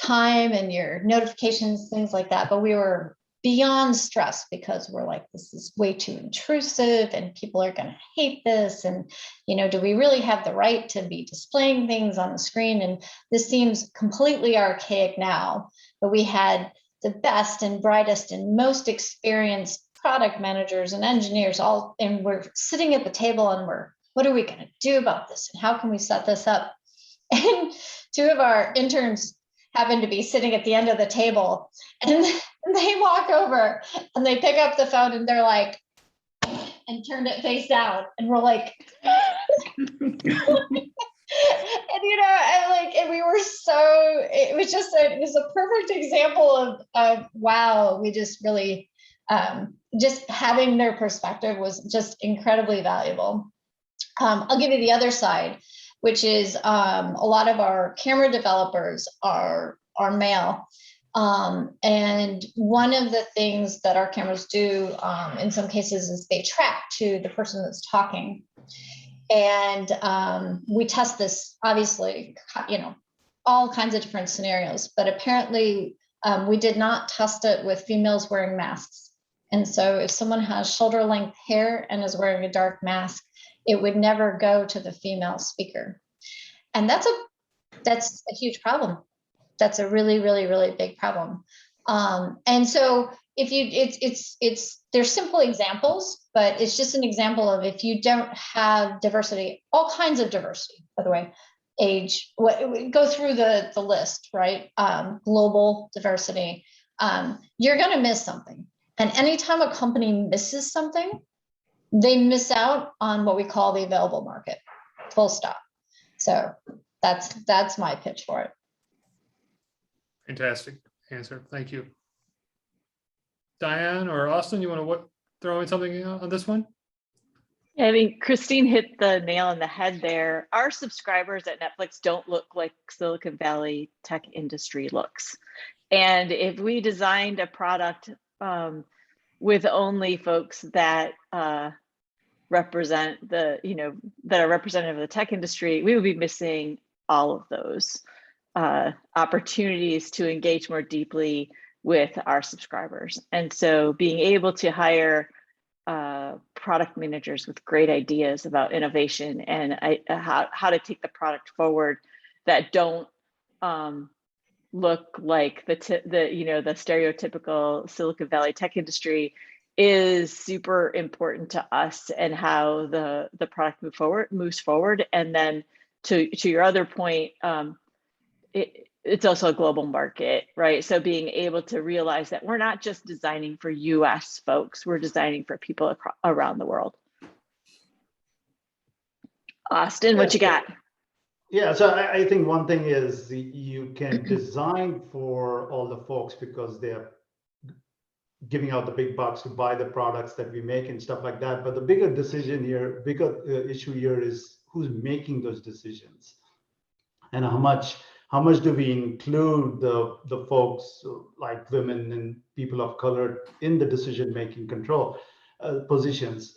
time and your notifications, things like that. But we were beyond stressed because we're like, this is way too intrusive and people are going to hate this. And, do we really have the right to be displaying things on the screen? And this seems completely archaic now, but we had the best and brightest and most experienced product managers and engineers and we're sitting at the table and what are we going to do about this? And how can we set this up? And two of our interns happened to be sitting at the end of the table, and they walk over and they pick up the phone and they're like, and turned it face down, and we're like, and we were so, it was a perfect example of wow, we just really just having their perspective was just incredibly valuable. I'll give you the other side, which is a lot of our camera developers are male. And one of the things that our cameras do in some cases is they track to the person that's talking. And we test this, obviously, all kinds of different scenarios, but apparently we did not test it with females wearing masks. And so if someone has shoulder length hair and is wearing a dark mask, it would never go to the female speaker. And that's a huge problem. That's a really, really, really big problem. And so there's simple examples, but it's just an example of if you don't have diversity, all kinds of diversity, by the way, age, go through the list, right? Global diversity, you're going to miss something. And anytime a company misses something, they miss out on what we call the available market, full stop. So that's my pitch for it. Fantastic answer. Thank you. Diane or Austin, you want to throw in something on this one? I mean, Christine hit the nail on the head there. Our subscribers at Netflix don't look like Silicon Valley tech industry looks. And if we designed a product with only folks that represent the, that are representative of the tech industry, we would be missing all of those opportunities to engage more deeply with our subscribers. And so being able to hire product managers with great ideas about innovation and how to take the product forward that don't look like the stereotypical Silicon Valley tech industry is super important to us and how the product moves forward. And then to your other point, it's also a global market, right? So being able to realize that we're not just designing for US folks, we're designing for people around the world. Austin, what you got? Yeah, so I think one thing is you can design for all the folks because they're giving out the big bucks to buy the products that we make and stuff like that. But the bigger decision here, bigger issue here is who's making those decisions and how much do we include the folks like women and people of color in the decision-making control positions.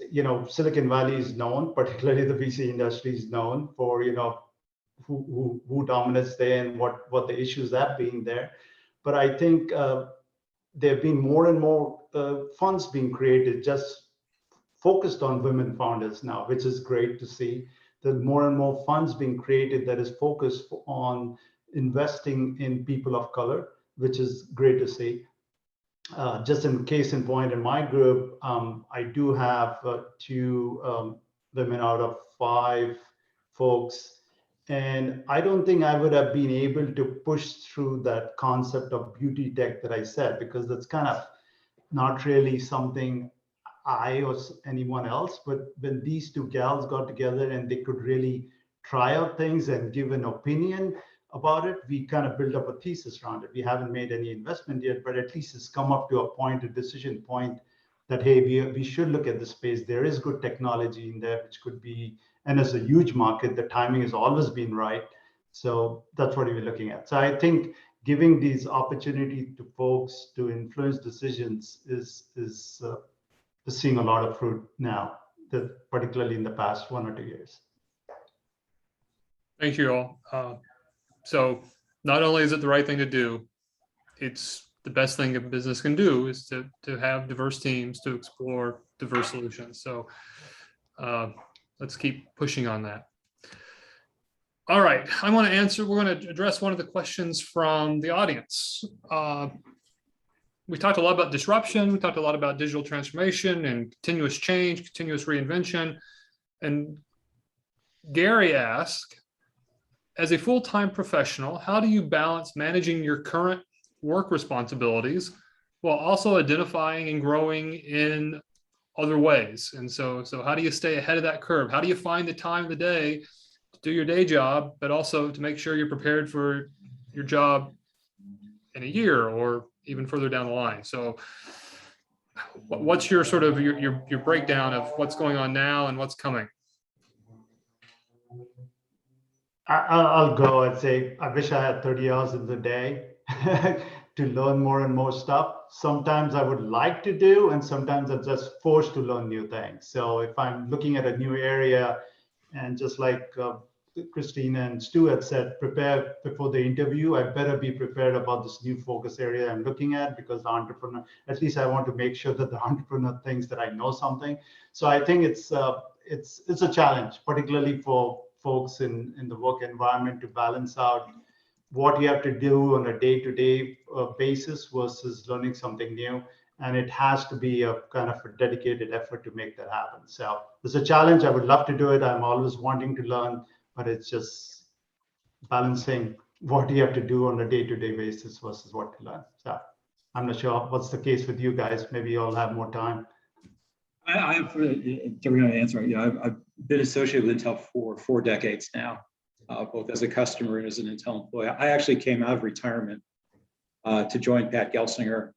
Silicon Valley is known, particularly the VC industry is known for, who dominates there and what the issues that being there. But I think there have been more and more funds being created just focused on women founders now, which is great to see. There are more and more funds being created that is focused on investing in people of color, which is great to see. Just in case in point, in my group, I do have 2 women out of 5 folks. And I don't think I would have been able to push through that concept of beauty tech that I said, because that's kind of not really something I or anyone else, but when these 2 gals got together and they could really try out things and give an opinion about it, we kind of built up a thesis around it. We haven't made any investment yet, but at least it's come up to a decision point that, hey, we should look at the space. There is good technology in there, which could be, and it's a huge market. The timing has always been right. So that's what we're looking at. So I think giving these opportunity to folks to influence decisions is seeing a lot of fruit now, particularly in the past 1 or 2 years. Thank you all. So not only is it the right thing to do, it's the best thing a business can do is to have diverse teams to explore diverse solutions. So let's keep pushing on that. All right, we're going to address one of the questions from the audience. We talked a lot about disruption. We talked a lot about digital transformation and continuous change, continuous reinvention. And Gary asked, as a full-time professional, how do you balance managing your current work responsibilities while also identifying and growing in other ways? And so how do you stay ahead of that curve? How do you find the time of the day to do your day job, but also to make sure you're prepared for your job in a year or even further down the line? So what's your sort of your breakdown of what's going on now and what's coming? I'll go and say, I wish I had 30 hours in the day to learn more and more stuff. Sometimes I would like to do, and sometimes I'm just forced to learn new things. So if I'm looking at a new area, and just like Christina and Stu had said, prepare before the interview, I better be prepared about this new focus area I'm looking at, because the entrepreneur, at least I want to make sure that the entrepreneur thinks that I know something. So I think it's a challenge, particularly for folks in the work environment, to balance out what you have to do on a day-to-day basis versus learning something new. And it has to be a kind of a dedicated effort to make that happen. So it's a challenge. I would love to do it. I'm always wanting to learn, but it's just balancing what you have to do on a day-to-day basis versus what to learn. So I'm not sure what's the case with you guys. Maybe you all have more time. I have to answer. I've been associated with Intel for 4 decades now, both as a customer and as an Intel employee. I actually came out of retirement to join Pat Gelsinger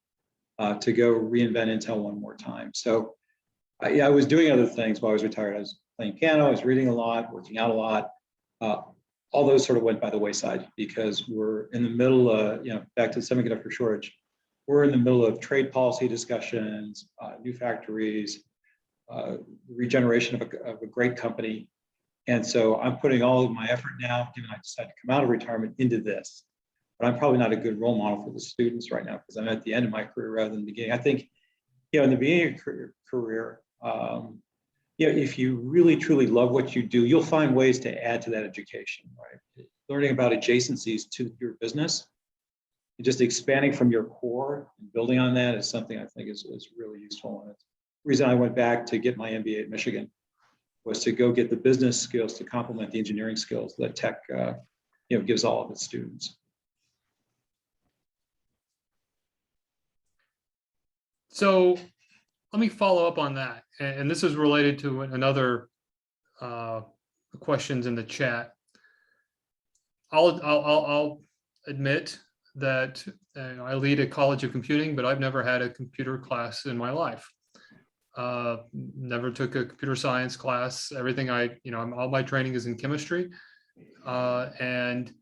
to go reinvent Intel one more time. So I was doing other things while I was retired. I was playing piano, I was reading a lot, working out a lot. All those sort of went by the wayside because we're in the middle of, back to the semiconductor shortage. We're in the middle of trade policy discussions, new factories, regeneration of a great company. And so I'm putting all of my effort now, given I decided to come out of retirement, into this. But I'm probably not a good role model for the students right now because I'm at the end of my career rather than the beginning. I think, in the beginning of your career, if you really truly love what you do, you'll find ways to add to that education, right? Learning about adjacencies to your business, just expanding from your core and building on that is something I think is really useful. And it's the reason I went back to get my MBA at Michigan was to go get the business skills to complement the engineering skills that tech, gives all of its students. So let me follow up on that. And this is related to another questions in the chat. I'll admit that I lead a college of computing, but I've never had a computer class in my life. Never took a computer science class. Everything all my training is in chemistry, and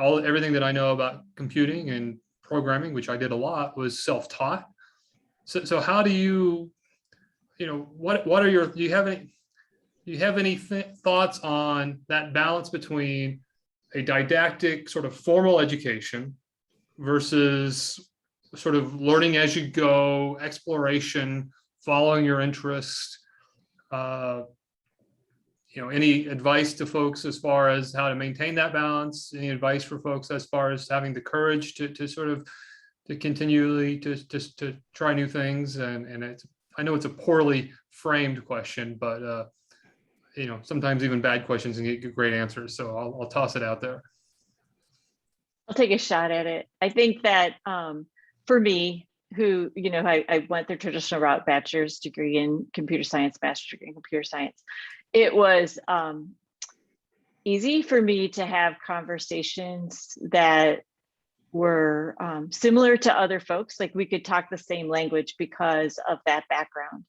everything that I know about computing and programming, which I did a lot, was self-taught. So how do you, what are your, do you have any thoughts on that balance between a didactic sort of formal education versus sort of learning as you go, exploration, following your interest? Any advice to folks as far as how to maintain that balance? Any advice for folks as far as having the courage to sort of to continually to try new things? And I know it's a poorly framed question, but sometimes even bad questions can get great answers. So I'll toss it out there. I'll take a shot at it. I think that for me, who, I went the traditional route, bachelor's degree in computer science, master's degree in computer science. It was easy for me to have conversations that were similar to other folks. Like we could talk the same language because of that background.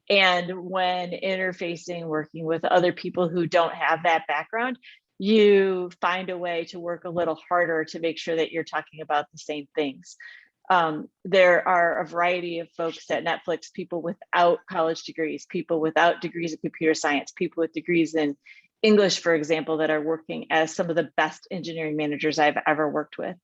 And when interfacing, working with other people who don't have that background, you find a way to work a little harder to make sure that you're talking about the same things. There are a variety of folks at Netflix, people without college degrees, people without degrees in computer science, people with degrees in English, for example, that are working as some of the best engineering managers I've ever worked with.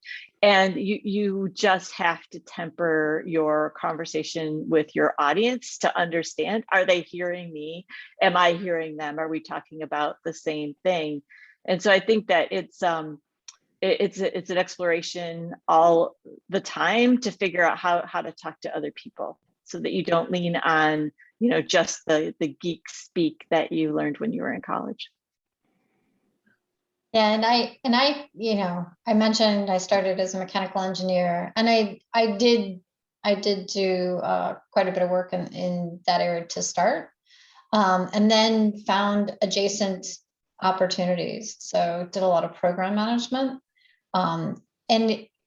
And you just have to temper your conversation with your audience to understand, are they hearing me? Am I hearing them? Are we talking about the same thing? And so I think that it's an exploration all the time to figure out how to talk to other people so that you don't lean on, just the geek speak that you learned when you were in college. Yeah, and I mentioned I started as a mechanical engineer, and I did do quite a bit of work in that area to start, and then found adjacent opportunities. So did a lot of program management, and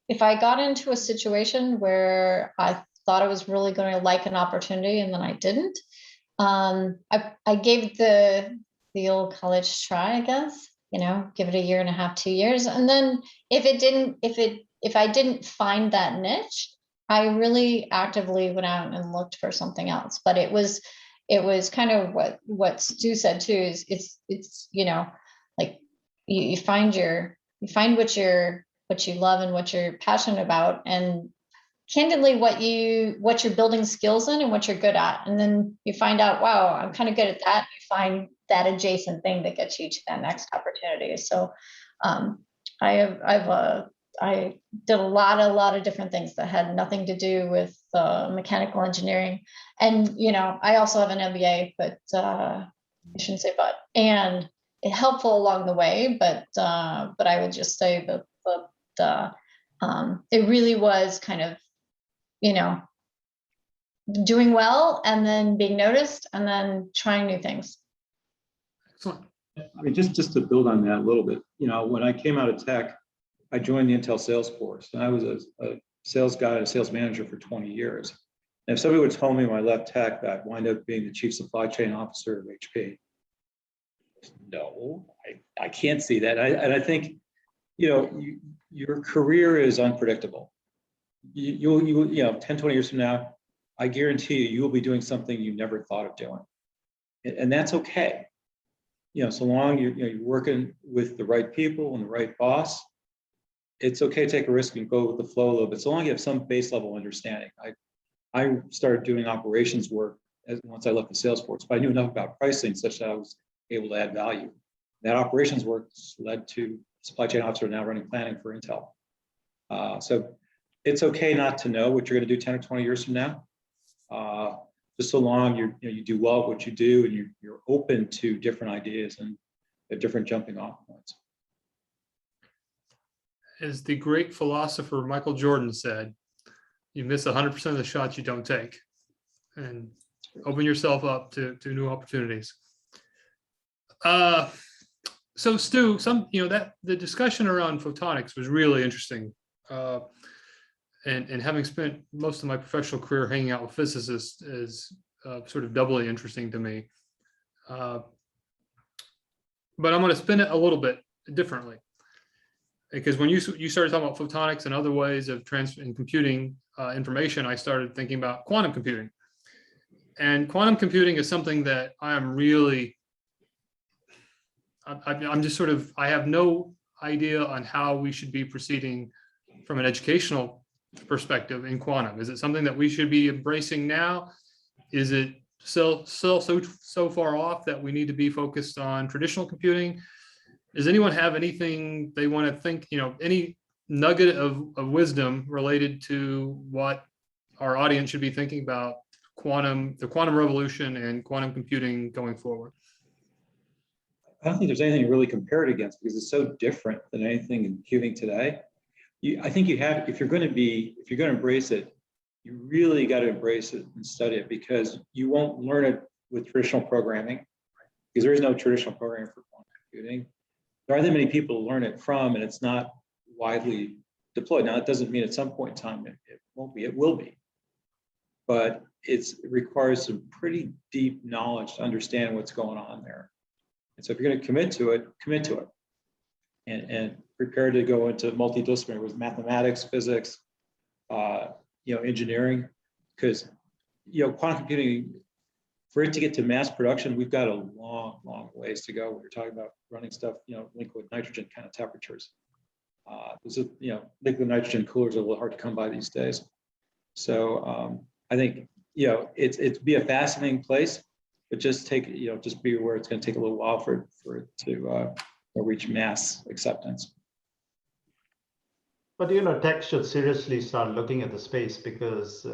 if I got into a situation where I thought I was really going to like an opportunity and then I didn't, I gave the old college try, I guess. Give it a year and a half, 2 years. And then if I didn't find that niche, I really actively went out and looked for something else. But it was kind of what Stu said too, is it's like you find what you love and what you're passionate about, and candidly what you're building skills in and what you're good at. And then you find out, wow, I'm kind of good at that. You find that adjacent thing that gets you to that next opportunity. So I did a lot of different things that had nothing to do with mechanical engineering. And, I also have an MBA, but I shouldn't say but, and it helpful along the way, but I would just say that it really was kind of, doing well and then being noticed and then trying new things. Excellent. I mean, just to build on that a little bit, when I came out of tech, I joined the Intel sales force, and I was a sales guy, a sales manager for 20 years. And if somebody would have told me when I left tech that I'd wind up being the chief supply chain officer of HP, no, I can't see that. And I think, your career is unpredictable. You know, 10, 20 years from now, I guarantee you will be doing something you never thought of doing. And that's okay. So long you're working with the right people and the right boss, it's okay to take a risk and go with the flow a little bit, so long you have some base level understanding. I started doing operations work once I left the sales force, but I knew enough about pricing such that I was able to add value. That operations work led to supply chain officer now running planning for Intel. So it's okay not to know what you're going to do 10 or 20 years from now. Just so long you do well at what you do and you're open to different ideas and different jumping off points. As the great philosopher Michael Jordan said, you miss 100% of the shots you don't take, and open yourself up to new opportunities. So Stu, that the discussion around photonics was really interesting. And having spent most of my professional career hanging out with physicists is sort of doubly interesting to me. But I'm going to spin it a little bit differently, because when you started talking about photonics and other ways of transferring computing information, I started thinking about quantum computing. And quantum computing is something that I am really, I'm just sort of, I have no idea on how we should be proceeding from an educational perspective in quantum. Is it something that we should be embracing now? Is it so far off that we need to be focused on traditional computing? Does anyone have anything they want to think, any nugget of wisdom related to what our audience should be thinking about the quantum revolution and quantum computing going forward? I don't think there's anything to really compare it against, because it's so different than anything in computing today. I think you have, if you're going to embrace it, you really got to embrace it and study it, because you won't learn it with traditional programming, because there is no traditional programming for quantum computing. There aren't that many people to learn it from, and it's not widely deployed. Now, it doesn't mean at some point in time it won't be, it will be. But it requires some pretty deep knowledge to understand what's going on there. And so if you're going to commit to it. And prepare to go into multidisciplinary with mathematics, physics, engineering, because quantum computing, for it to get to mass production, we've got a long ways to go. We're talking about running stuff, liquid nitrogen kind of temperatures. Liquid nitrogen coolers are a little hard to come by these days. So I think it's be a fascinating place, but just be aware it's going to take a little while for it to reach mass acceptance. But tech should seriously start looking at the space, because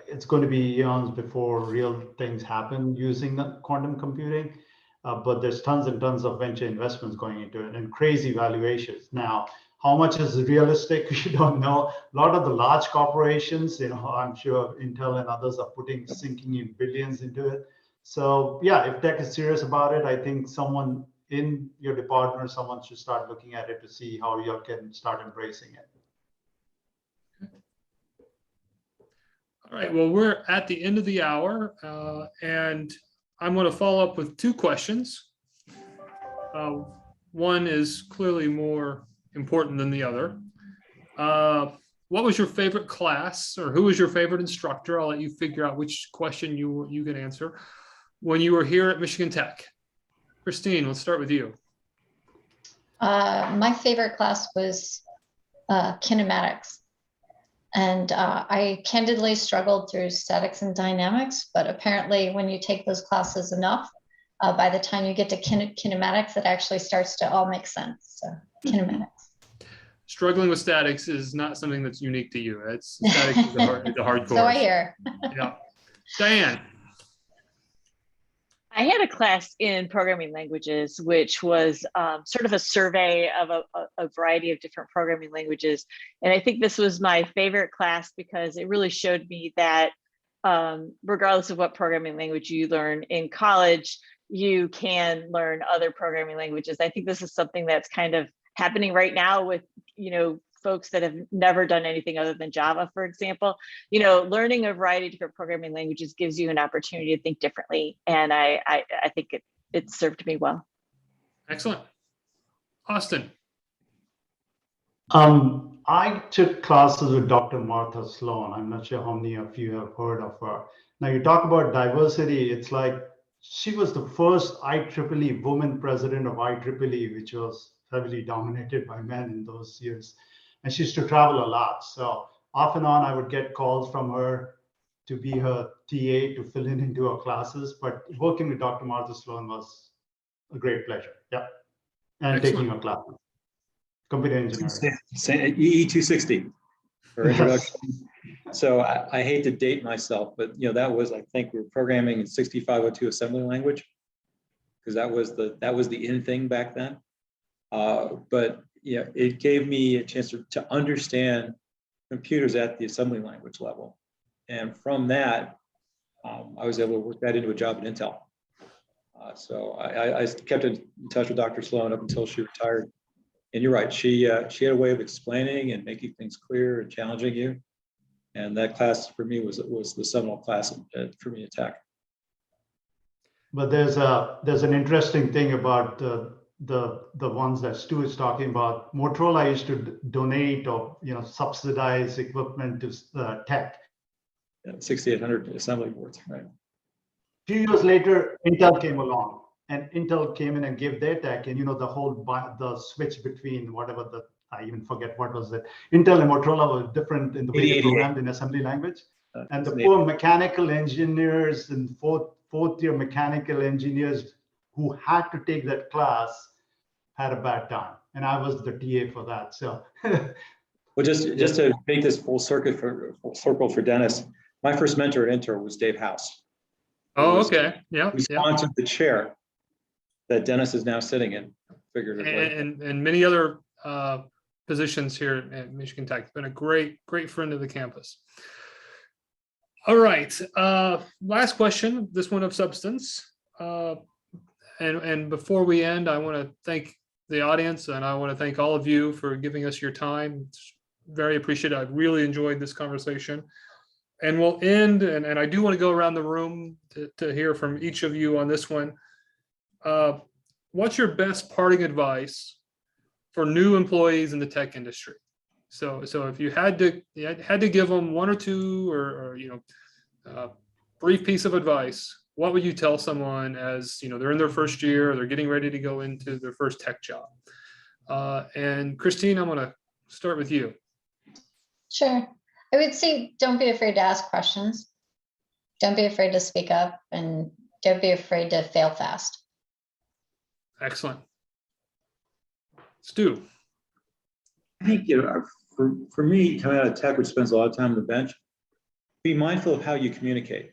it's going to be eons before real things happen using quantum computing. But there's tons and tons of venture investments going into it and crazy valuations. Now, how much is realistic? We don't know. A lot of the large corporations, I'm sure Intel and others are sinking in billions into it. So yeah, if tech is serious about it, I think someone in your department or someone should start looking at it to see how you can start embracing it. All right, well, we're at the end of the hour, and I'm going to follow up with two questions. One is clearly more important than the other. What was your favorite class, or who was your favorite instructor? I'll let you figure out which question you can answer when you were here at Michigan Tech. Christine, let's start with you. My favorite class was kinematics. And I candidly struggled through statics and dynamics, but apparently when you take those classes enough, by the time you get to kinematics, it actually starts to all make sense. So kinematics. Struggling with statics is not something that's unique to you. Statics is a hard course. So I hear. Yeah. Diane. I had a class in programming languages, which was sort of a survey of a variety of different programming languages. And I think this was my favorite class because it really showed me that regardless of what programming language you learn in college, you can learn other programming languages. I think this is something that's kind of happening right now with, folks that have never done anything other than Java, for example, you know, learning a variety of different programming languages gives you an opportunity to think differently. And I think it served me well. Excellent. Austin. I took classes with Dr. Martha Sloan. I'm not sure how many of you have heard of her. Now you talk about diversity. It's like she was the first IEEE woman president of IEEE, which was heavily dominated by men in those years. And she used to travel a lot. So off and on, I would get calls from her to be her TA to fill in into her classes. But working with Dr. Martha Sloan was a great pleasure. Yeah. And Excellent. taking her classes. Computer engineering. Say EE 260 for introduction. So I hate to date myself, but you know, that was, I think we were programming in 6502 assembly language, because that was the in thing back then. But yeah, it gave me a chance to understand computers at the assembly language level. And from that, I was able to work that into a job at Intel. So I kept in touch with Dr. Sloan up until she retired. And you're right, she had a way of explaining and making things clear and challenging you. And that class for me was the seminal class for me at Tech. But there's an interesting thing about the ones that Stu is talking about. Motorola used to donate or subsidize equipment to Tech. 6800 assembly boards, right? A few years later, Intel came along, and Intel came in and gave their Tech, and the switch between whatever I even forget what was it. Intel and Motorola were different in the way they programmed in assembly language, and the poor mechanical engineers and fourth-year mechanical engineers who had to take that class had a bad time, and I was the TA for that. So, well, just to make this full circle for Dennis, my first mentor at Intel was Dave House. Oh, okay. Yeah. Who sponsored the chair that Dennis is now sitting in, figuratively. And many other positions here at Michigan Tech. Been a great friend of the campus. All right, last question, this one of substance. And before we end, I want to thank the audience, and I want to thank all of you for giving us your time. It's very appreciated. I really enjoyed this conversation. And we'll end, and I do want to go around the room to hear from each of you on this one. What's your best parting advice for new employees in the tech industry? So if you had to give them one or two or brief piece of advice, what would you tell someone as they're in their first year, they're getting ready to go into their first tech job? And Christine, I'm going to start with you. Sure. I would say don't be afraid to ask questions. Don't be afraid to speak up, and don't be afraid to fail fast. Excellent. Stu. I think for me, coming out of tech, which spends a lot of time on the bench, be mindful of how you communicate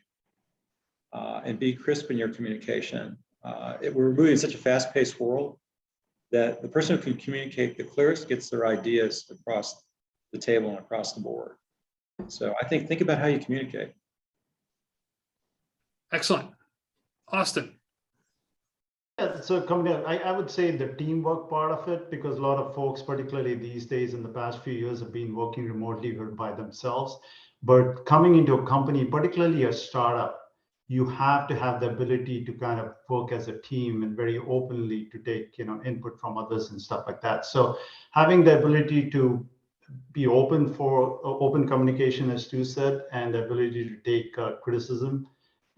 and be crisp in your communication. We're moving in such a fast-paced world that the person who can communicate the clearest gets their ideas across the table and across the board. So I think about how you communicate. Excellent. Austin. Yeah, so I would say the teamwork part of it, because a lot of folks, particularly these days in the past few years, have been working remotely or by themselves. But coming into a company, particularly a startup, you have to have the ability to kind of work as a team and very openly to take input from others and stuff like that. So having the ability to be open for open communication, as Stu said, and the ability to take criticism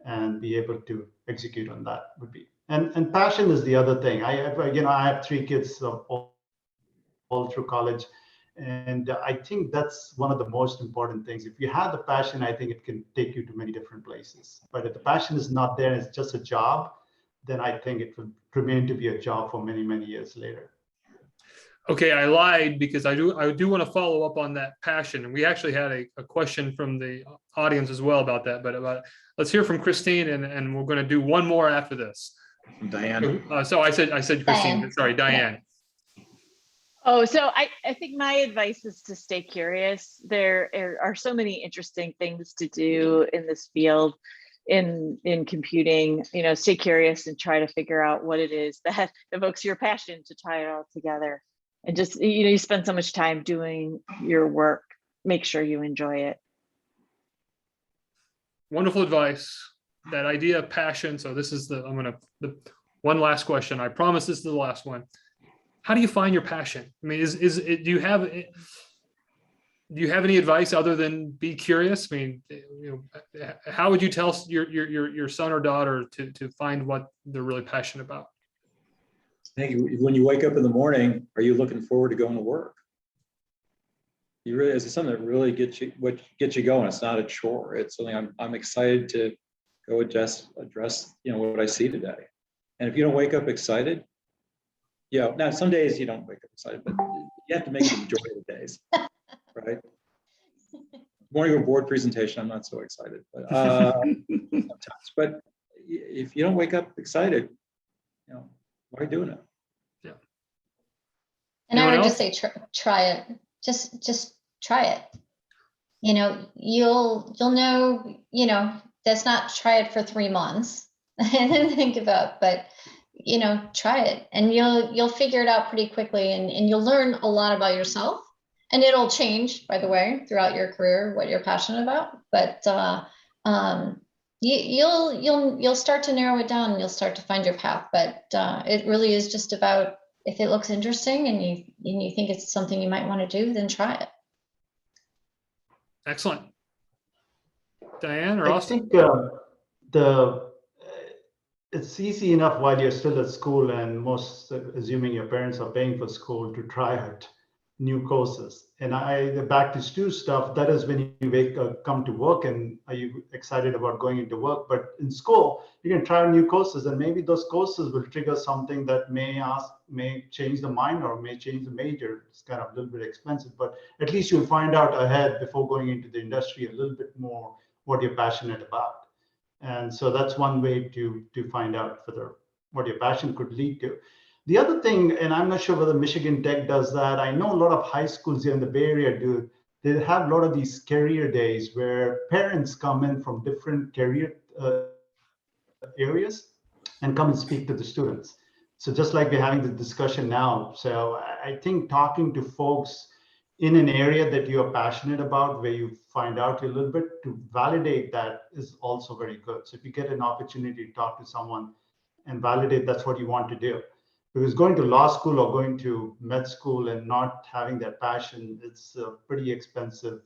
and be able to execute on that would be. And passion is the other thing. I have 3 kids all through college, and I think that's one of the most important things. If you have the passion, I think it can take you to many different places. But if the passion is not there, it's just a job, then I think it will remain to be a job for many, many years later. Okay, I lied, because I do want to follow up on that passion. And we actually had a question from the audience as well about that. But let's hear from Christine, and we're going to do one more after this. Diane. So I said Christine. Diane. Sorry, Diane. Oh, so I think my advice is to stay curious. There are so many interesting things to do in this field, in computing. Stay curious and try to figure out what it is that evokes your passion to tie it all together. And just, you spend so much time doing your work, make sure you enjoy it. Wonderful advice. That idea of passion. So this is the one last question. I promise this is the last one. How do you find your passion? I mean, do you have any advice other than be curious? I mean, how would you tell your son or daughter to find what they're really passionate about? I think when you wake up in the morning, are you looking forward to going to work? Is it something that really gets you going? It's not a chore. It's something I'm excited to go address, what I see today. And if you don't wake up excited, now some days you don't wake up excited, but you have to make the majority of the days, right? Morning of a board presentation, I'm not so excited, but sometimes. But if you don't wake up excited, why are you doing it? Yeah. And Anyone I would else? just say, try it. Just try it. You'll know, that's not try it for 3 months and then think about, but try it and you'll figure it out pretty quickly, and you'll learn a lot about yourself, and it'll change, by the way, throughout your career, what you're passionate about. But you'll start to narrow it down and you'll start to find your path. But it really is just about, if it looks interesting and you think it's something you might want to do, then try it. Excellent. Diane or I Austin? think it's easy enough while you're still at school, and most, assuming your parents are paying for school, to try out new courses. And the back to Stu stuff, that is when you come to work and are you excited about going into work. But in school, you can try new courses, and maybe those courses will trigger something that may change the mind or may change the major. It's kind of a little bit expensive, but at least you'll find out ahead before going into the industry a little bit more what you're passionate about. And so that's one way to find out what your passion could lead to. The other thing, and I'm not sure whether Michigan Tech does that. I know a lot of high schools here in the Bay Area do. They have a lot of these career days where parents come in from different career areas and come and speak to the students. So just like we're having the discussion now. So I think talking to folks in an area that you are passionate about, where you find out a little bit, to validate that is also very good. So if you get an opportunity to talk to someone and validate that's what you want to do. Because going to law school or going to med school and not having that passion, it's a pretty expensive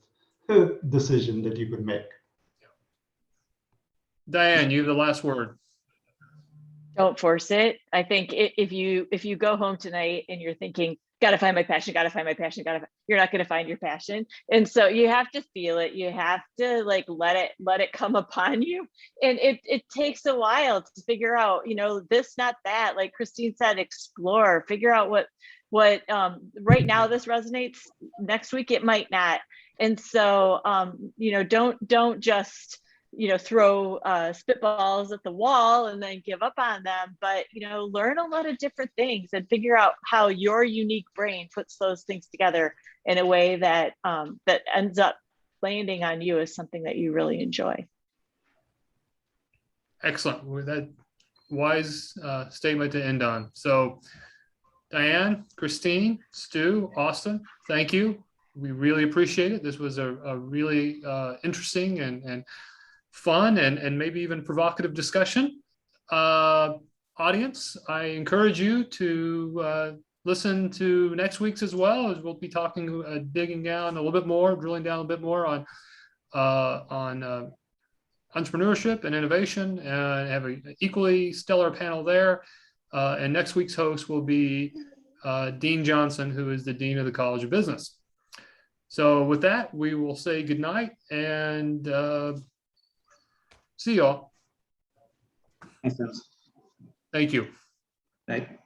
decision that you could make. Diane, you have the last word. Don't force it. I think if you go home tonight and you're thinking, gotta find my passion, you're not gonna find your passion. And so you have to feel it. You have to let it come upon you. And it takes a while to figure out, this, not that. Like Christine said, explore, figure out what right now this resonates, next week it might not. And so don't just throw spitballs at the wall and then give up on them, but learn a lot of different things and figure out how your unique brain puts those things together in a way that that ends up landing on you as something that you really enjoy. Excellent. With that wise statement to end on. So Diane, Christine, Stu, Austin, thank you. We really appreciate it. This was a really interesting and fun and maybe even provocative discussion. Audience, I encourage you to listen to next week's as well, as we'll be talking, digging down a little bit more, drilling down a bit more on entrepreneurship and innovation, and have an equally stellar panel there. And next week's host will be Dean Johnson, who is the Dean of the College of Business. So with that, we will say goodnight and see y'all. Thanks, Dennis. Thank you. Night.